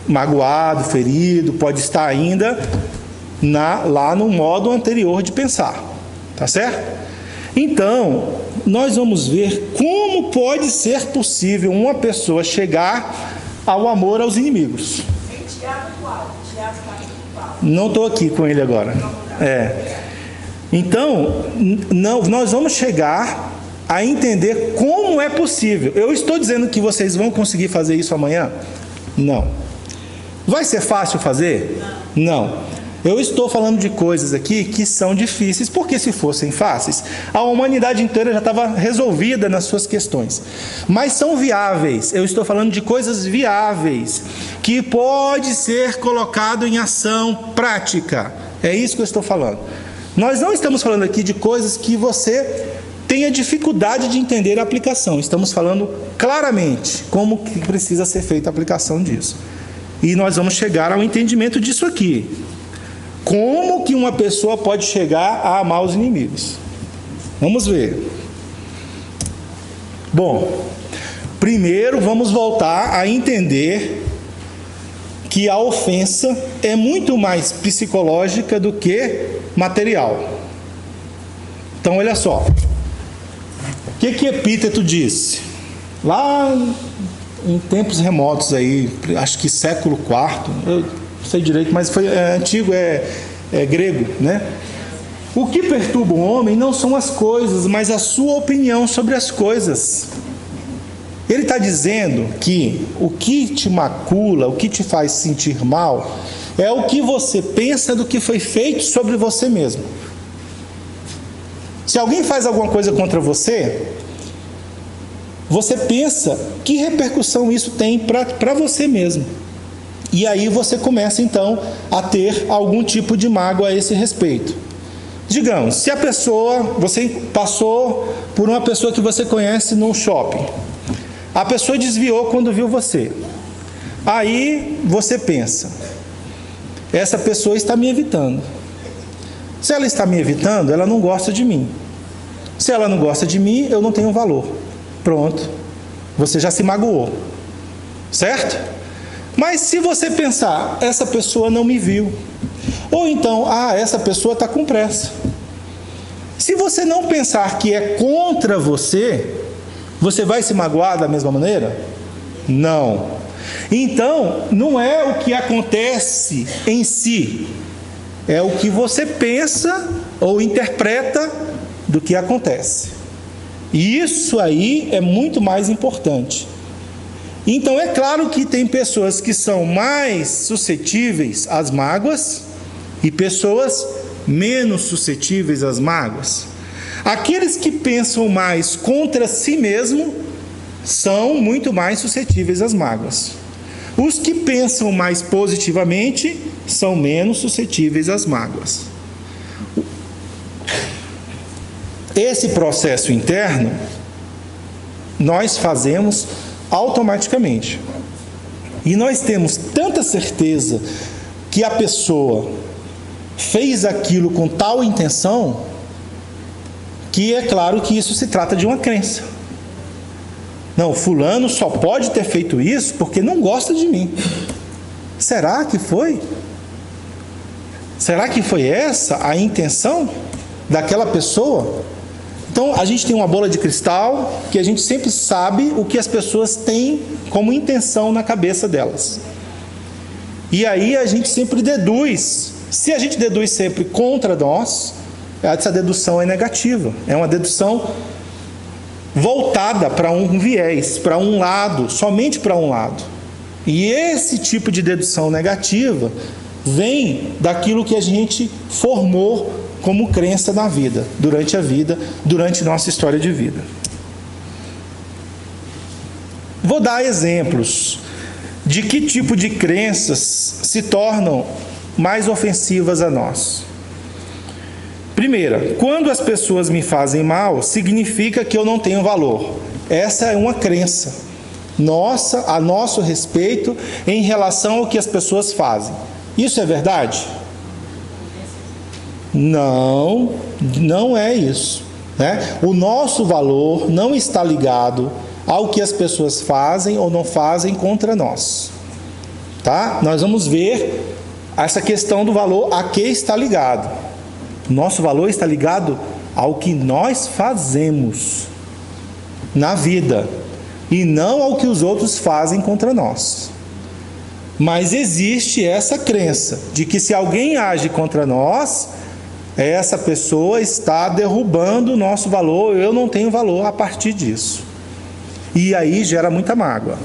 magoado, ferido, pode estar ainda lá no modo anterior de pensar, tá certo? Então, nós vamos ver como pode ser possível uma pessoa chegar ao amor aos inimigos. Não estou aqui com ele agora. Então, nós vamos chegar a entender como é possível. Eu estou dizendo que vocês vão conseguir fazer isso amanhã? Não. Vai ser fácil fazer? Não. Eu estou falando de coisas aqui que são difíceis, porque se fossem fáceis, a humanidade inteira já estava resolvida nas suas questões. Mas são viáveis. Eu estou falando de coisas viáveis, que pode ser colocado em ação prática. É isso que eu estou falando. Nós não estamos falando aqui de coisas que você tenha dificuldade de entender a aplicação. Estamos falando claramente como que precisa ser feita a aplicação disso. E nós vamos chegar ao entendimento disso aqui. Como que uma pessoa pode chegar a amar os inimigos? Vamos ver. Bom, primeiro vamos voltar a entender que a ofensa é muito mais psicológica do que material. Então, olha só. O que Epíteto disse? Lá em tempos remotos aí, acho que século IV, eu não sei direito, mas foi antigo, grego, né? O que perturba o homem não são as coisas, mas a sua opinião sobre as coisas. Ele está dizendo que o que te macula, o que te faz sentir mal, é o que você pensa do que foi feito sobre você mesmo. Se alguém faz alguma coisa contra você, você pensa que repercussão isso tem para você mesmo. E aí você começa então a ter algum tipo de mágoa a esse respeito. Digamos, se a pessoa, você passou por uma pessoa que você conhece num shopping. A pessoa desviou quando viu você. Aí você pensa, essa pessoa está me evitando. Se ela está me evitando, ela não gosta de mim. Se ela não gosta de mim, eu não tenho valor. Pronto, você já se magoou, certo? Mas se você pensar, essa pessoa não me viu, ou então, essa pessoa está com pressa. Se você não pensar que é contra você, você vai se magoar da mesma maneira? Não. Então, não é o que acontece em si, é o que você pensa ou interpreta do que acontece. E isso aí é muito mais importante. Então, é claro que tem pessoas que são mais suscetíveis às mágoas e pessoas menos suscetíveis às mágoas. Aqueles que pensam mais contra si mesmo são muito mais suscetíveis às mágoas. Os que pensam mais positivamente são menos suscetíveis às mágoas. Esse processo interno nós fazemos automaticamente. E nós temos tanta certeza que a pessoa fez aquilo com tal intenção, que é claro que isso se trata de uma crença. Não, fulano só pode ter feito isso porque não gosta de mim. Será que foi? Será que foi essa a intenção daquela pessoa? Então, a gente tem uma bola de cristal que a gente sempre sabe o que as pessoas têm como intenção na cabeça delas. E aí a gente sempre deduz. Se a gente deduz sempre contra nós, essa dedução é negativa. É uma dedução voltada para um viés, para um lado, somente para um lado. E esse tipo de dedução negativa vem daquilo que a gente formou como crença na vida, durante nossa história de vida. Vou dar exemplos de que tipo de crenças se tornam mais ofensivas a nós. Primeira, quando as pessoas me fazem mal, significa que eu não tenho valor. Essa é uma crença nossa, a nosso respeito, em relação ao que as pessoas fazem. Isso é verdade? Não, não é isso, né? O nosso valor não está ligado ao que as pessoas fazem ou não fazem contra nós, tá? Nós vamos ver essa questão do valor a que está ligado. Nosso valor está ligado ao que nós fazemos na vida e não ao que os outros fazem contra nós. Mas existe essa crença de que se alguém age contra nós, essa pessoa está derrubando o nosso valor, eu não tenho valor a partir disso. E aí gera muita mágoa.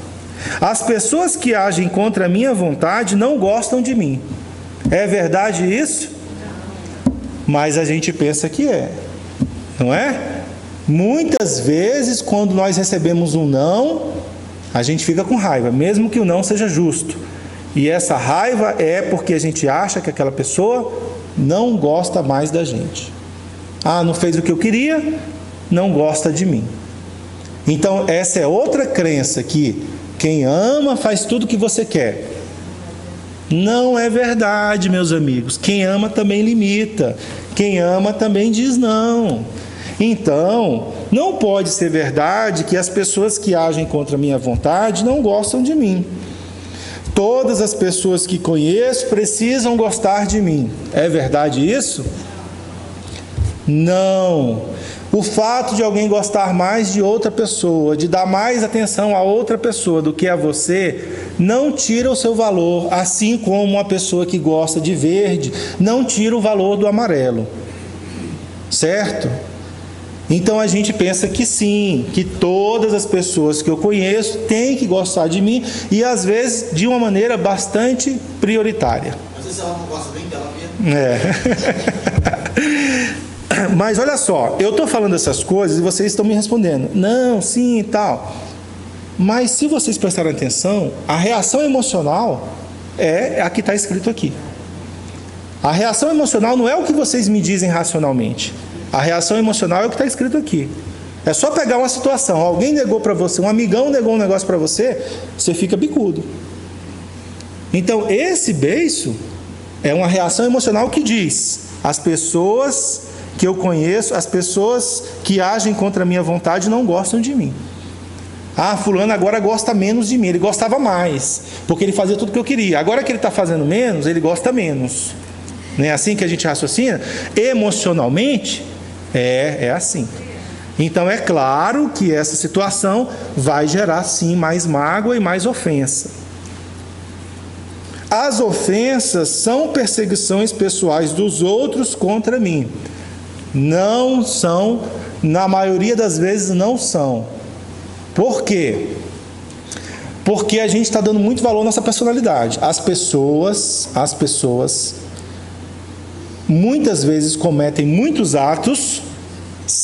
As pessoas que agem contra a minha vontade não gostam de mim. É verdade isso? Mas a gente pensa que é, não é? Muitas vezes, quando nós recebemos um não, a gente fica com raiva, mesmo que o não seja justo. E essa raiva é porque a gente acha que aquela pessoa não gosta mais da gente. Ah, não fez o que eu queria, não gosta de mim. Então, essa é outra crença, que quem ama faz tudo o que você quer. Não é verdade, meus amigos. Quem ama também limita. Quem ama também diz não. Então, não pode ser verdade que as pessoas que agem contra a minha vontade não gostam de mim. Todas as pessoas que conheço precisam gostar de mim. É verdade isso? Não. O fato de alguém gostar mais de outra pessoa, de dar mais atenção a outra pessoa do que a você, não tira o seu valor, assim como uma pessoa que gosta de verde não tira o valor do amarelo. Certo? Então a gente pensa que sim, que todas as pessoas que eu conheço têm que gostar de mim, e às vezes de uma maneira bastante prioritária.
Às vezes ela não gosta bem dela mesmo.
Mas olha só, eu estou falando essas coisas e vocês estão me respondendo, não, sim e tal. Mas se vocês prestarem atenção, a reação emocional é a que está escrito aqui. A reação emocional não é o que vocês me dizem racionalmente. A reação emocional é o que está escrito aqui. É só pegar uma situação, alguém negou para você, um amigão negou um negócio para você, você fica bicudo. Então esse beiço é uma reação emocional que diz: as pessoas que eu conheço, as pessoas que agem contra a minha vontade não gostam de mim. Ah, fulano agora gosta menos de mim, ele gostava mais, porque ele fazia tudo o que eu queria. Agora que ele está fazendo menos, ele gosta menos. Não é assim que a gente raciocina? Emocionalmente, é assim. Então é claro que essa situação vai gerar sim mais mágoa e mais ofensa. As ofensas são perseguições pessoais dos outros contra mim. Não são, na maioria das vezes não são. Por quê? Porque a gente está dando muito valor à nossa personalidade. As pessoas muitas vezes cometem muitos atos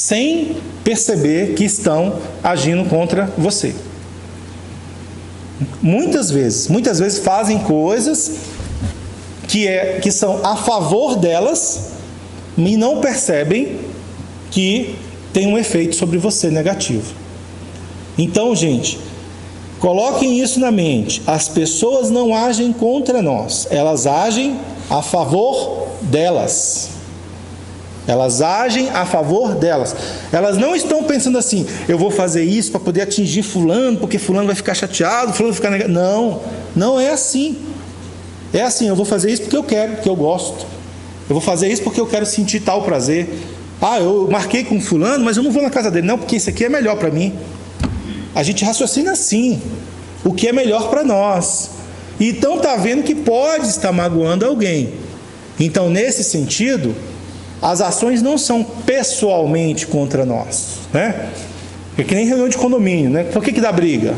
sem perceber que estão agindo contra você. Muitas vezes fazem coisas que são a favor delas e não percebem que tem um efeito sobre você negativo. Então, gente, coloquem isso na mente. As pessoas não agem contra nós, elas agem a favor delas. Elas agem a favor delas. Elas não estão pensando assim, eu vou fazer isso para poder atingir fulano, porque fulano vai ficar chateado, fulano vai ficar negativo. Não, não é assim. É assim, eu vou fazer isso porque eu quero, porque eu gosto. Eu vou fazer isso porque eu quero sentir tal prazer. Ah, eu marquei com fulano, mas eu não vou na casa dele. Não, porque isso aqui é melhor para mim. A gente raciocina assim, o que é melhor para nós. Então está vendo que pode estar magoando alguém. Então, nesse sentido, as ações não são pessoalmente contra nós, né? É que nem reunião de condomínio, né? Por que dá briga?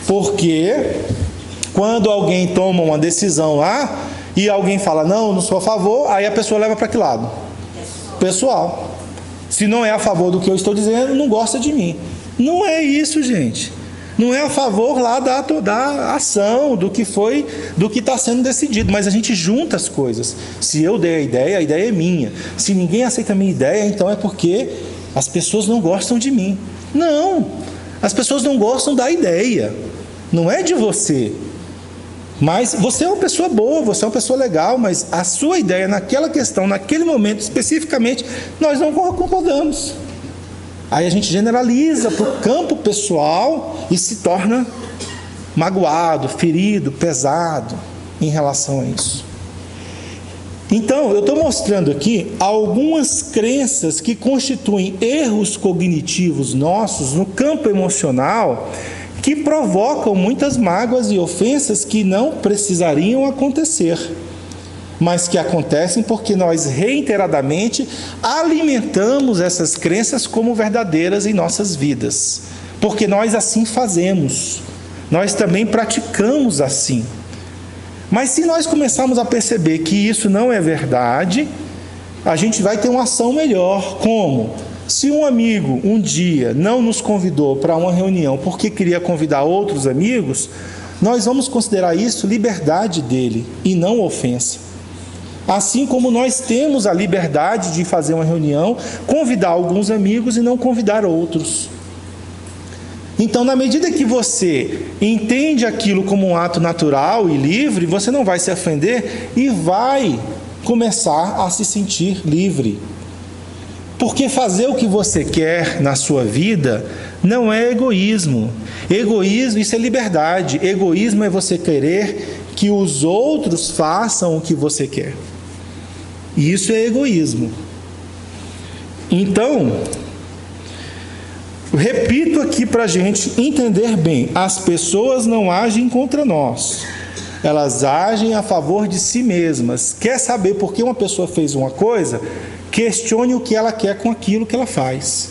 Porque quando alguém toma uma decisão lá e alguém fala, não, eu não sou a favor, aí a pessoa leva para que lado? Pessoal. Se não é a favor do que eu estou dizendo, não gosta de mim. Não é isso, gente. Não é a favor lá da ação, do que está sendo decidido, mas a gente junta as coisas. Se eu dei a ideia é minha. Se ninguém aceita a minha ideia, então é porque as pessoas não gostam de mim. Não, as pessoas não gostam da ideia, não é de você. Mas você é uma pessoa boa, você é uma pessoa legal, mas a sua ideia naquela questão, naquele momento especificamente, nós não concordamos. Aí a gente generaliza para o campo pessoal e se torna magoado, ferido, pesado em relação a isso. Então, eu estou mostrando aqui algumas crenças que constituem erros cognitivos nossos no campo emocional que provocam muitas mágoas e ofensas que não precisariam acontecer, mas que acontecem porque nós reiteradamente alimentamos essas crenças como verdadeiras em nossas vidas, porque nós assim fazemos, nós também praticamos assim. Mas se nós começarmos a perceber que isso não é verdade, a gente vai ter uma ação melhor. Como? Se um amigo um dia não nos convidou para uma reunião porque queria convidar outros amigos, nós vamos considerar isso liberdade dele e não ofensa. Assim como nós temos a liberdade de fazer uma reunião, convidar alguns amigos e não convidar outros. Então, na medida que você entende aquilo como um ato natural e livre, você não vai se ofender e vai começar a se sentir livre. Porque fazer o que você quer na sua vida não é egoísmo. Egoísmo, isso é liberdade. Egoísmo é você querer que os outros façam o que você quer. E isso é egoísmo. Então, repito aqui para a gente entender bem: as pessoas não agem contra nós, elas agem a favor de si mesmas. Quer saber por que uma pessoa fez uma coisa? Questione o que ela quer com aquilo que ela faz,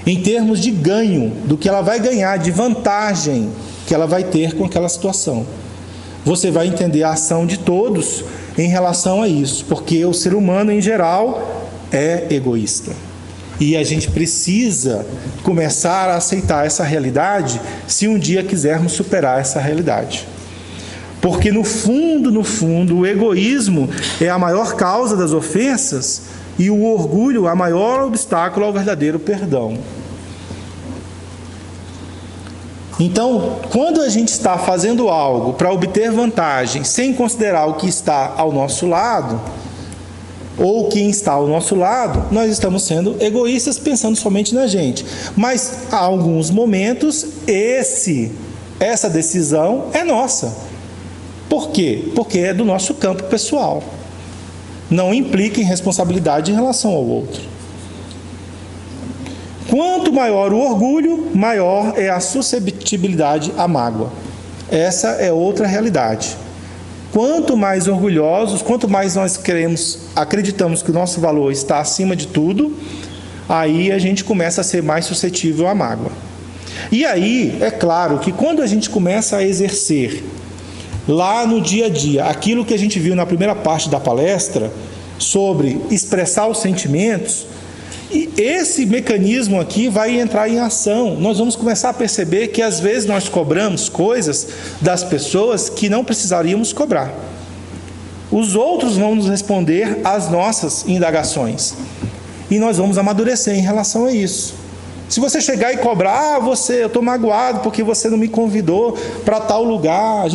em termos de ganho, do que ela vai ganhar, de vantagem que ela vai ter com aquela situação. Você vai entender a ação de todos em relação a isso, porque o ser humano em geral é egoísta. E a gente precisa começar a aceitar essa realidade se um dia quisermos superar essa realidade. Porque no fundo, o egoísmo é a maior causa das ofensas e o orgulho a maior obstáculo ao verdadeiro perdão. Então, quando a gente está fazendo algo para obter vantagem, sem considerar o que está ao nosso lado, ou quem está ao nosso lado, nós estamos sendo egoístas, pensando somente na gente. Mas, há alguns momentos, essa decisão é nossa. Por quê? Porque é do nosso campo pessoal. Não implica em responsabilidade em relação ao outro. Quanto maior o orgulho, maior é a susceptibilidade à mágoa. Essa é outra realidade. Quanto mais orgulhosos, quanto mais nós acreditamos que o nosso valor está acima de tudo, aí a gente começa a ser mais suscetível à mágoa. E aí, é claro que quando a gente começa a exercer lá no dia a dia aquilo que a gente viu na primeira parte da palestra, sobre expressar os sentimentos, E esse mecanismo aqui vai entrar em ação. Nós vamos começar a perceber que às vezes nós cobramos coisas das pessoas que não precisaríamos cobrar. Os outros vão nos responder às nossas indagações. E nós vamos amadurecer em relação a isso. Se você chegar e cobrar, eu estou magoado porque você não me convidou para tal lugar,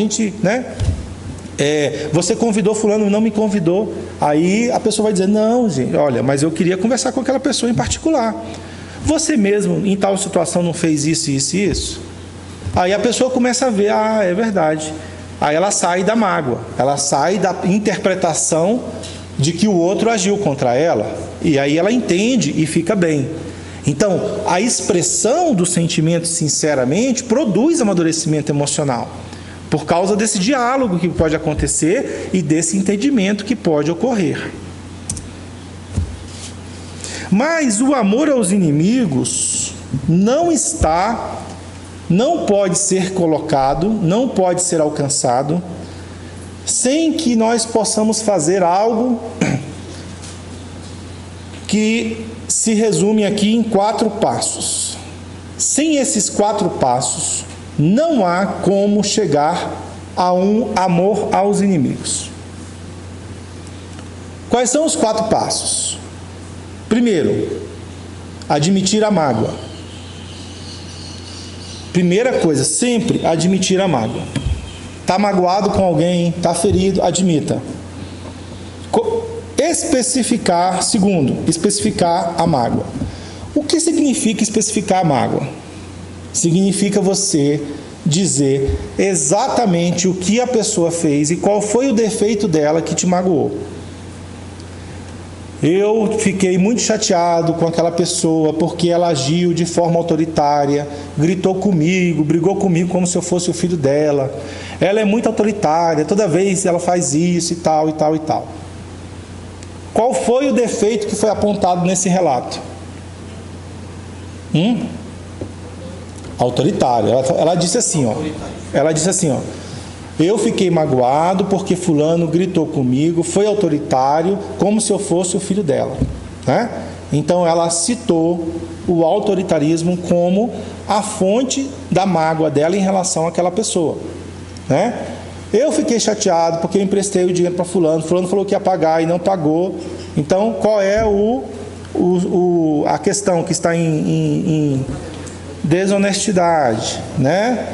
você convidou fulano e não me convidou. Aí a pessoa vai dizer, não, gente, olha, mas eu queria conversar com aquela pessoa em particular. Você mesmo, em tal situação, não fez isso, isso e isso? Aí a pessoa começa a ver, é verdade. Aí ela sai da mágoa, ela sai da interpretação de que o outro agiu contra ela. E aí ela entende e fica bem. Então, a expressão do sentimento sinceramente produz amadurecimento emocional, por causa desse diálogo que pode acontecer e desse entendimento que pode ocorrer. Mas o amor aos inimigos não pode ser colocado, não pode ser alcançado, sem que nós possamos fazer algo que se resume aqui em 4 passos. Sem esses 4 passos, não há como chegar a um amor aos inimigos. Quais são os 4 passos? Primeiro, admitir a mágoa. Primeira coisa, sempre admitir a mágoa. Está magoado com alguém, está ferido, admita. Segundo, especificar a mágoa. O que significa especificar a mágoa? Significa você dizer exatamente o que a pessoa fez e qual foi o defeito dela que te magoou. Eu fiquei muito chateado com aquela pessoa porque ela agiu de forma autoritária, gritou comigo, brigou comigo como se eu fosse o filho dela. Ela é muito autoritária, toda vez ela faz isso e tal, e tal, e tal. Qual foi o defeito que foi apontado nesse relato? Autoritário. Ela disse assim, eu fiquei magoado porque fulano gritou comigo, foi autoritário, como se eu fosse o filho dela, né? Então ela citou o autoritarismo como a fonte da mágoa dela em relação àquela pessoa, né? Eu fiquei chateado porque eu emprestei o dinheiro para fulano falou que ia pagar e não pagou. Então qual é a questão que está em desonestidade, né?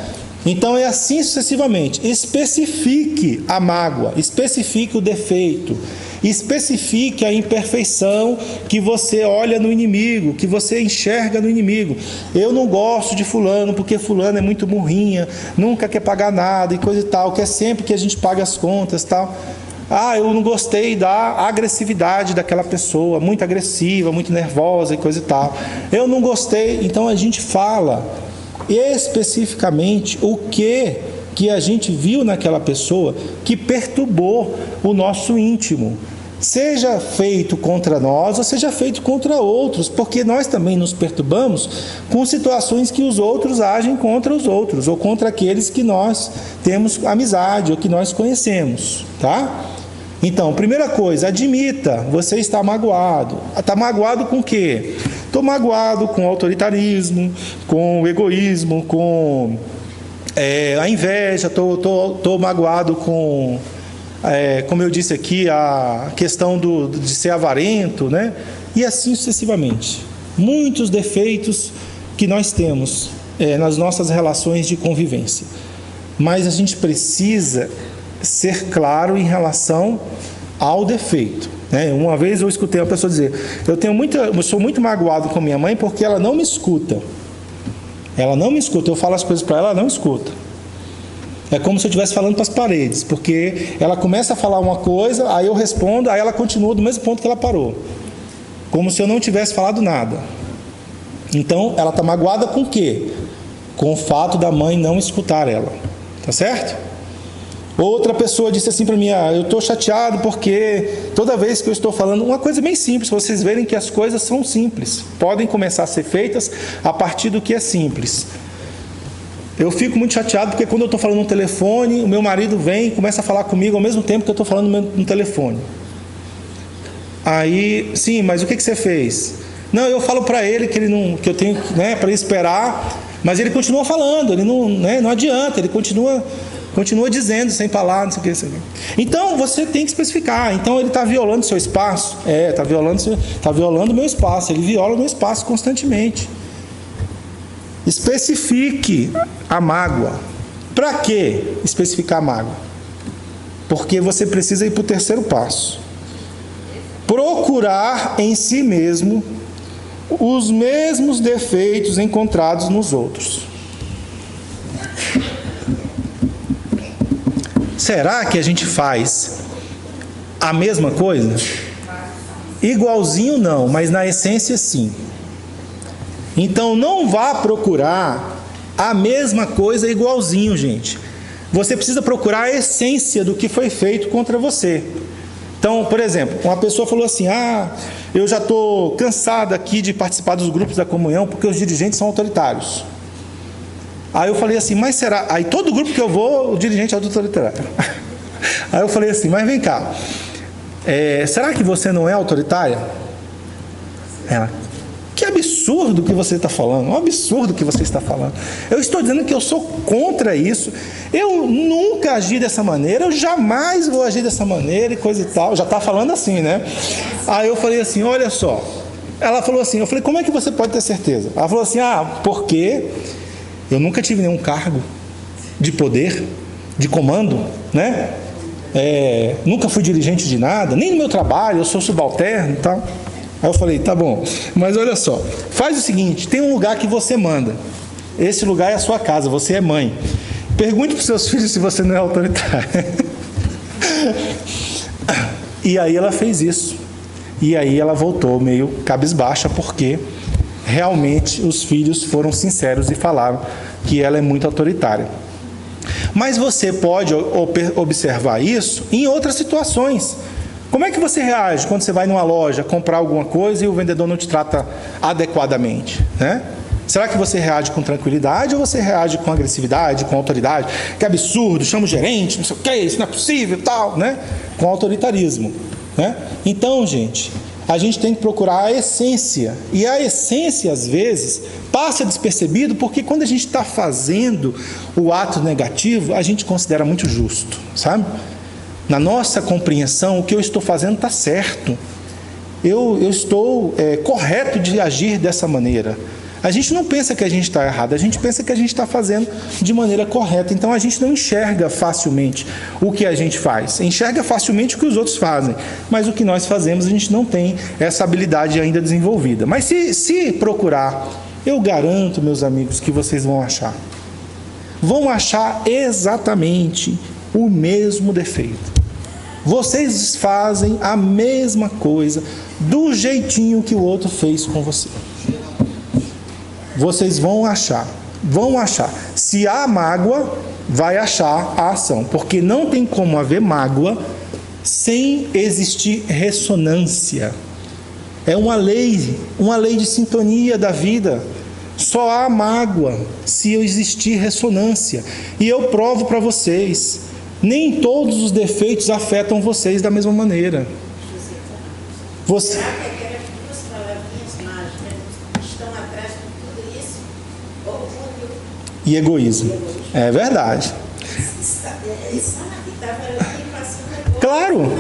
Então é assim sucessivamente. Especifique a mágoa, especifique o defeito, especifique a imperfeição que você olha no inimigo, que você enxerga no inimigo. Eu não gosto de fulano porque fulano é muito burrinha, nunca quer pagar nada e coisa e tal, quer sempre que a gente pague as contas e tal. Eu não gostei da agressividade daquela pessoa, muito agressiva, muito nervosa e coisa e tal. Eu não gostei. Então a gente fala especificamente o que a gente viu naquela pessoa que perturbou o nosso íntimo, seja feito contra nós ou seja feito contra outros, porque nós também nos perturbamos com situações que os outros agem contra os outros ou contra aqueles que nós temos amizade ou que nós conhecemos, tá? Então, primeira coisa, admita, você está magoado. Está magoado com o quê? Estou magoado com o autoritarismo, com o egoísmo, com a inveja, estou magoado com, como eu disse aqui, a questão de ser avarento, né? E assim sucessivamente. Muitos defeitos que nós temos nas nossas relações de convivência. Mas a gente precisa ser claro em relação ao defeito, né? Uma vez eu escutei uma pessoa dizer, eu sou muito magoado com minha mãe porque ela não me escuta. Ela não me escuta, eu falo as coisas para ela, ela não escuta. É como se eu estivesse falando para as paredes, porque ela começa a falar uma coisa, aí eu respondo, aí ela continua do mesmo ponto que ela parou, como se eu não tivesse falado nada. Então ela está magoada com o quê? Com o fato da mãe não escutar ela, tá certo? Outra pessoa disse assim para mim, eu estou chateado porque toda vez que eu estou falando, uma coisa bem simples, para vocês verem que as coisas são simples, podem começar a ser feitas a partir do que é simples. Eu fico muito chateado porque quando eu estou falando no telefone, o meu marido vem e começa a falar comigo ao mesmo tempo que eu estou falando no telefone. Aí, sim, mas o que você fez? Não, eu falo para ele que ele não, que eu tenho, né, para ele esperar, mas ele continua falando, ele não, né, não adianta, ele continua dizendo sem falar, não sei o que, Então você tem que especificar. Então ele está violando seu espaço? Está violando o meu espaço. Ele viola o meu espaço constantemente. Especifique a mágoa. Para que especificar a mágoa? Porque você precisa ir para o terceiro passo. Procurar em si mesmo os mesmos defeitos encontrados nos outros. Será que a gente faz a mesma coisa? Igualzinho não, mas na essência sim. Então não vá procurar a mesma coisa igualzinho, gente. Você precisa procurar a essência do que foi feito contra você. Então, por exemplo, uma pessoa falou assim: eu já estou cansado aqui de participar dos grupos da comunhão porque os dirigentes são autoritários. Aí eu falei assim, mas será? Aí todo grupo que eu vou, o dirigente é autoritário. Aí eu falei assim, mas vem cá, será que você não é autoritária? Ela, que absurdo que você está falando, um absurdo que você está falando. Eu estou dizendo que eu sou contra isso, eu nunca agi dessa maneira, eu jamais vou agir dessa maneira e coisa e tal. Já está falando assim, né? Aí eu falei assim, olha só. Ela falou assim, eu falei, como é que você pode ter certeza? Ela falou assim, porque eu nunca tive nenhum cargo de poder, de comando, né? Nunca fui dirigente de nada, nem no meu trabalho, eu sou subalterno e tal. Aí eu falei, tá bom, mas olha só, faz o seguinte, tem um lugar que você manda, esse lugar é a sua casa, você é mãe. Pergunte para os seus filhos se você não é autoritário. E aí ela fez isso. E aí ela voltou meio cabisbaixa, porque realmente os filhos foram sinceros e falaram que ela é muito autoritária. Mas você pode observar isso em outras situações. Como é que você reage quando você vai numa loja comprar alguma coisa e o vendedor não te trata adequadamente, né? Será que você reage com tranquilidade ou você reage com agressividade, com autoridade? Que absurdo, chama o gerente, não sei o que, isso não é possível e tal, né? Com autoritarismo, né? Então, gente, a gente tem que procurar a essência. E a essência, às vezes, passa despercebido porque quando a gente está fazendo o ato negativo, a gente considera muito justo, sabe? Na nossa compreensão, o que eu estou fazendo está certo. Eu estou correto de agir dessa maneira. A gente não pensa que a gente está errado, a gente pensa que a gente está fazendo de maneira correta. Então a gente não enxerga facilmente o que a gente faz, enxerga facilmente o que os outros fazem, mas o que nós fazemos a gente não tem essa habilidade ainda desenvolvida. Mas se procurar, eu garanto, meus amigos, que vocês vão achar. Vão achar exatamente o mesmo defeito. Vocês fazem a mesma coisa do jeitinho que o outro fez com você. Vocês vão achar. Se há mágoa, vai achar a ação. Porque não tem como haver mágoa sem existir ressonância. É uma lei de sintonia da vida. Só há mágoa se existir ressonância. E eu provo para vocês, nem todos os defeitos afetam vocês da mesma maneira. Você... E egoísmo. É verdade. Claro.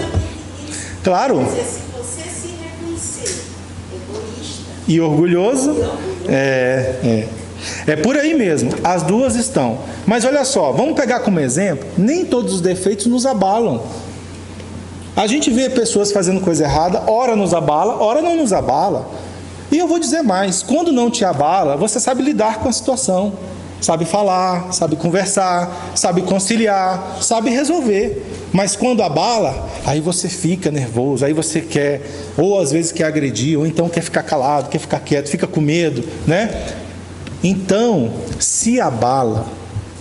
Claro.
Se você se reconhecer egoísta
e orgulhoso, é por aí mesmo. As duas estão. Mas olha só, vamos pegar como exemplo, nem todos os defeitos nos abalam. A gente vê pessoas fazendo coisa errada, ora nos abala, ora não nos abala. E eu vou dizer mais, quando não te abala, você sabe lidar com a situação. Sabe falar, sabe conversar, sabe conciliar, sabe resolver. Mas quando abala, aí você fica nervoso, aí você quer, ou às vezes quer agredir, ou então quer ficar calado, quer ficar quieto, fica com medo, né? Então, se abala,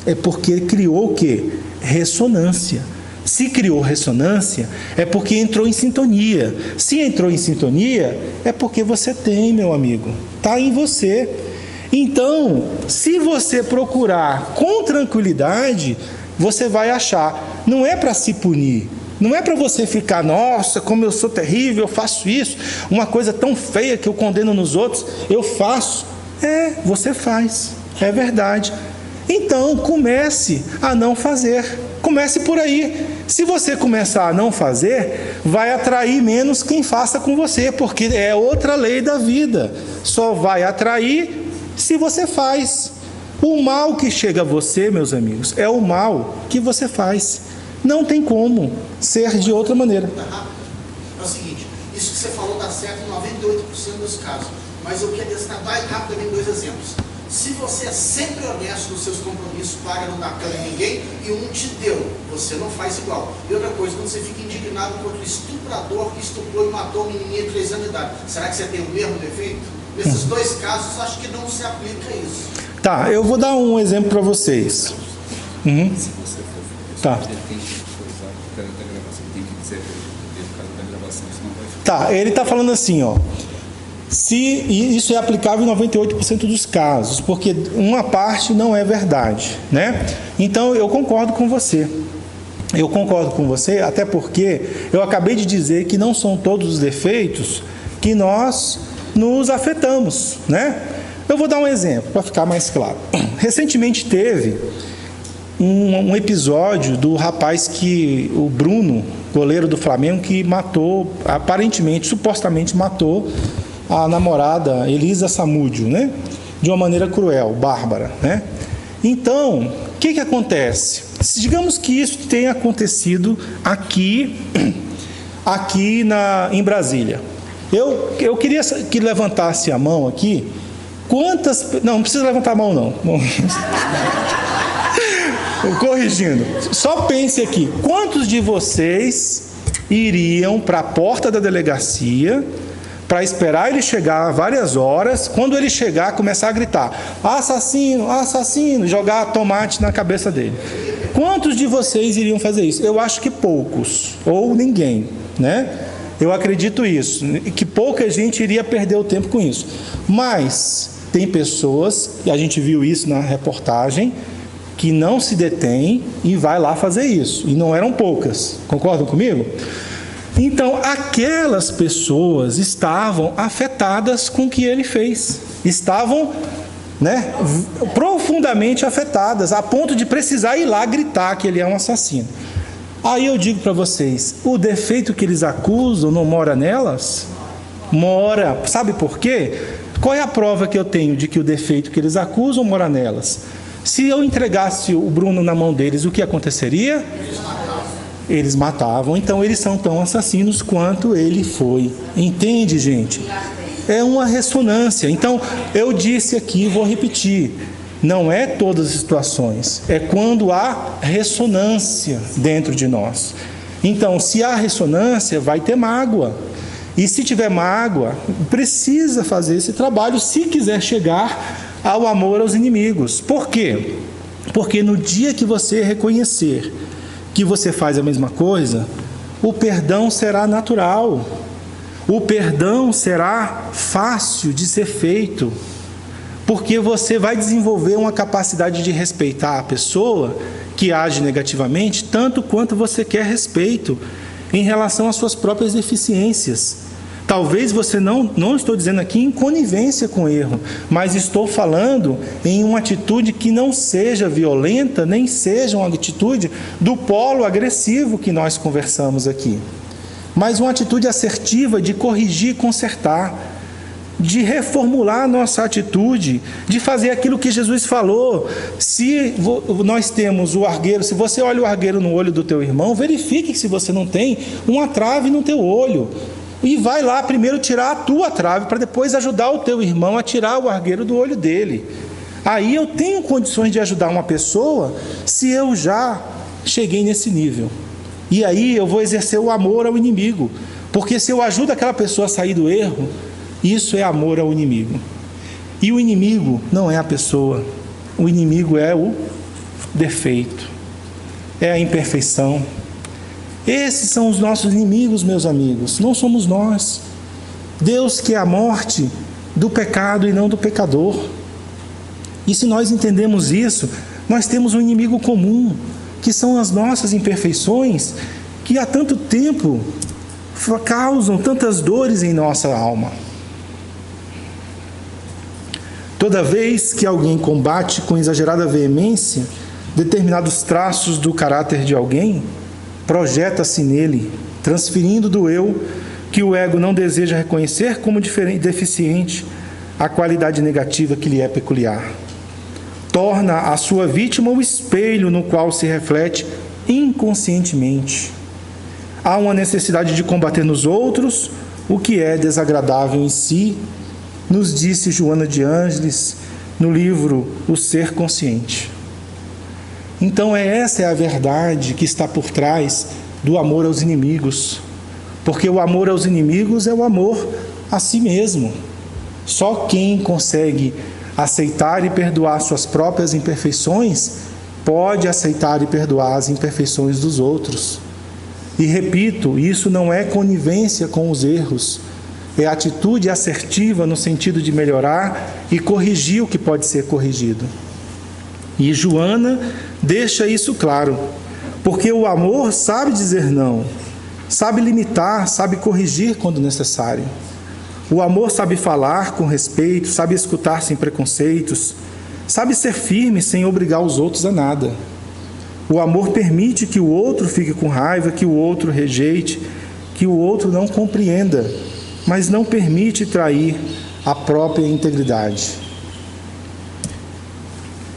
é porque criou o quê? Ressonância. Se criou ressonância, é porque entrou em sintonia. Se entrou em sintonia, é porque você tem, meu amigo, está em você. Então, se você procurar com tranquilidade, você vai achar. Não é para se punir, Não é para você ficar, nossa, como eu sou terrível, eu faço isso, uma coisa tão feia que eu condeno nos outros, eu faço. Você faz, é verdade. Então, comece a não fazer. Comece por aí. Se você começar a não fazer, vai atrair menos quem faça com você, porque é outra lei da vida. Só vai atrair se você faz. O mal que chega a você, meus amigos, é o mal que você faz. Não tem como ser de outra maneira.
É o seguinte, isso que você falou dá certo em 98% dos casos, mas eu quero destacar rapidamente 2 exemplos. Se você é sempre honesto nos seus compromissos, paga, não dá cana em ninguém, e um te deu, você não faz igual. E outra coisa, quando você fica indignado contra o estuprador que estuprou e matou uma menininha de 3 anos de idade, será que você tem o mesmo defeito? Nesses 2 casos, acho que não se aplica isso.
Tá, eu vou dar um exemplo para vocês. Tá. Tá, ele está falando assim, ó. E isso é aplicável em 98% dos casos, porque uma parte não é verdade, né? Então eu concordo com você. Eu concordo com você, até porque eu acabei de dizer que não são todos os defeitos que nós nos afetamos, né? Eu vou dar um exemplo para ficar mais claro. Recentemente teve um episódio do rapaz o Bruno, goleiro do Flamengo, que matou, aparentemente, supostamente matou a namorada Elisa Samúdio, né? De uma maneira cruel, bárbara, né? Então, o que acontece? Digamos que isso tenha acontecido aqui em Brasília. Eu queria que levantasse a mão aqui. Não precisa levantar a mão, não. Corrigindo. Só pense aqui. Quantos de vocês iriam para a porta da delegacia para esperar ele chegar várias horas, quando ele chegar, começar a gritar: assassino, assassino, jogar tomate na cabeça dele? Quantos de vocês iriam fazer isso? Eu acho que poucos, ou ninguém, né? Eu acredito isso, que pouca gente iria perder o tempo com isso. Mas tem pessoas, e a gente viu isso na reportagem, que não se detém e vai lá fazer isso. E não eram poucas. Concordam comigo? Então, aquelas pessoas estavam afetadas com o que ele fez. Estavam, né, profundamente afetadas, a ponto de precisar ir lá gritar que ele é um assassino. Aí eu digo para vocês, o defeito que eles acusam não mora nelas? Mora. Sabe por quê? Qual é a prova que eu tenho de que o defeito que eles acusam mora nelas? Se eu entregasse o Bruno na mão deles, o que aconteceria? Eles matavam. Então eles são tão assassinos quanto ele foi. Entende, gente? É uma ressonância. Então eu disse aqui, vou repetir, não é todas as situações, é quando há ressonância dentro de nós. Então, se há ressonância, vai ter mágoa. E se tiver mágoa, precisa fazer esse trabalho se quiser chegar ao amor aos inimigos. Por quê? Porque no dia que você reconhecer que você faz a mesma coisa, o perdão será natural. O perdão será fácil de ser feito. Porque você vai desenvolver uma capacidade de respeitar a pessoa que age negativamente, tanto quanto você quer respeito em relação às suas próprias deficiências. Talvez você não estou dizendo aqui em conivência com o erro, mas estou falando em uma atitude que não seja violenta, nem seja uma atitude do polo agressivo que nós conversamos aqui, mas uma atitude assertiva de corrigir e consertar, de reformular a nossa atitude, de fazer aquilo que Jesus falou. Se nós temos o argueiro, se você olha o argueiro no olho do teu irmão, verifique se você não tem uma trave no teu olho. E vai lá primeiro tirar a tua trave, para depois ajudar o teu irmão a tirar o argueiro do olho dele. Aí eu tenho condições de ajudar uma pessoa, se eu já cheguei nesse nível. E aí eu vou exercer o amor ao inimigo. Porque se eu ajudo aquela pessoa a sair do erro, isso é amor ao inimigo. E o inimigo não é a pessoa. O inimigo é o defeito. É a imperfeição. Esses são os nossos inimigos, meus amigos. Não somos nós. Deus quer a morte do pecado e não do pecador. E se nós entendemos isso, nós temos um inimigo comum, que são as nossas imperfeições, que há tanto tempo causam tantas dores em nossa alma. Toda vez que alguém combate com exagerada veemência determinados traços do caráter de alguém, projeta-se nele, transferindo do eu, que o ego não deseja reconhecer como deficiente, a qualidade negativa que lhe é peculiar. Torna a sua vítima o espelho no qual se reflete inconscientemente. Há uma necessidade de combater nos outros o que é desagradável em si, nos disse Joana de Ângeles no livro O Ser Consciente. Então essa é a verdade que está por trás do amor aos inimigos, porque o amor aos inimigos é o amor a si mesmo. Só quem consegue aceitar e perdoar suas próprias imperfeições pode aceitar e perdoar as imperfeições dos outros. E repito, isso não é conivência com os erros, é atitude assertiva no sentido de melhorar e corrigir o que pode ser corrigido. E Joana deixa isso claro, porque o amor sabe dizer não, sabe limitar, sabe corrigir quando necessário. O amor sabe falar com respeito, sabe escutar sem preconceitos, sabe ser firme sem obrigar os outros a nada. O amor permite que o outro fique com raiva, que o outro rejeite, que o outro não compreenda, mas não permite trair a própria integridade.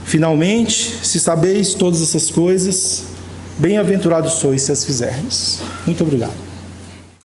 Finalmente, se sabeis todas essas coisas, bem-aventurados sois se as fizerdes. Muito obrigado.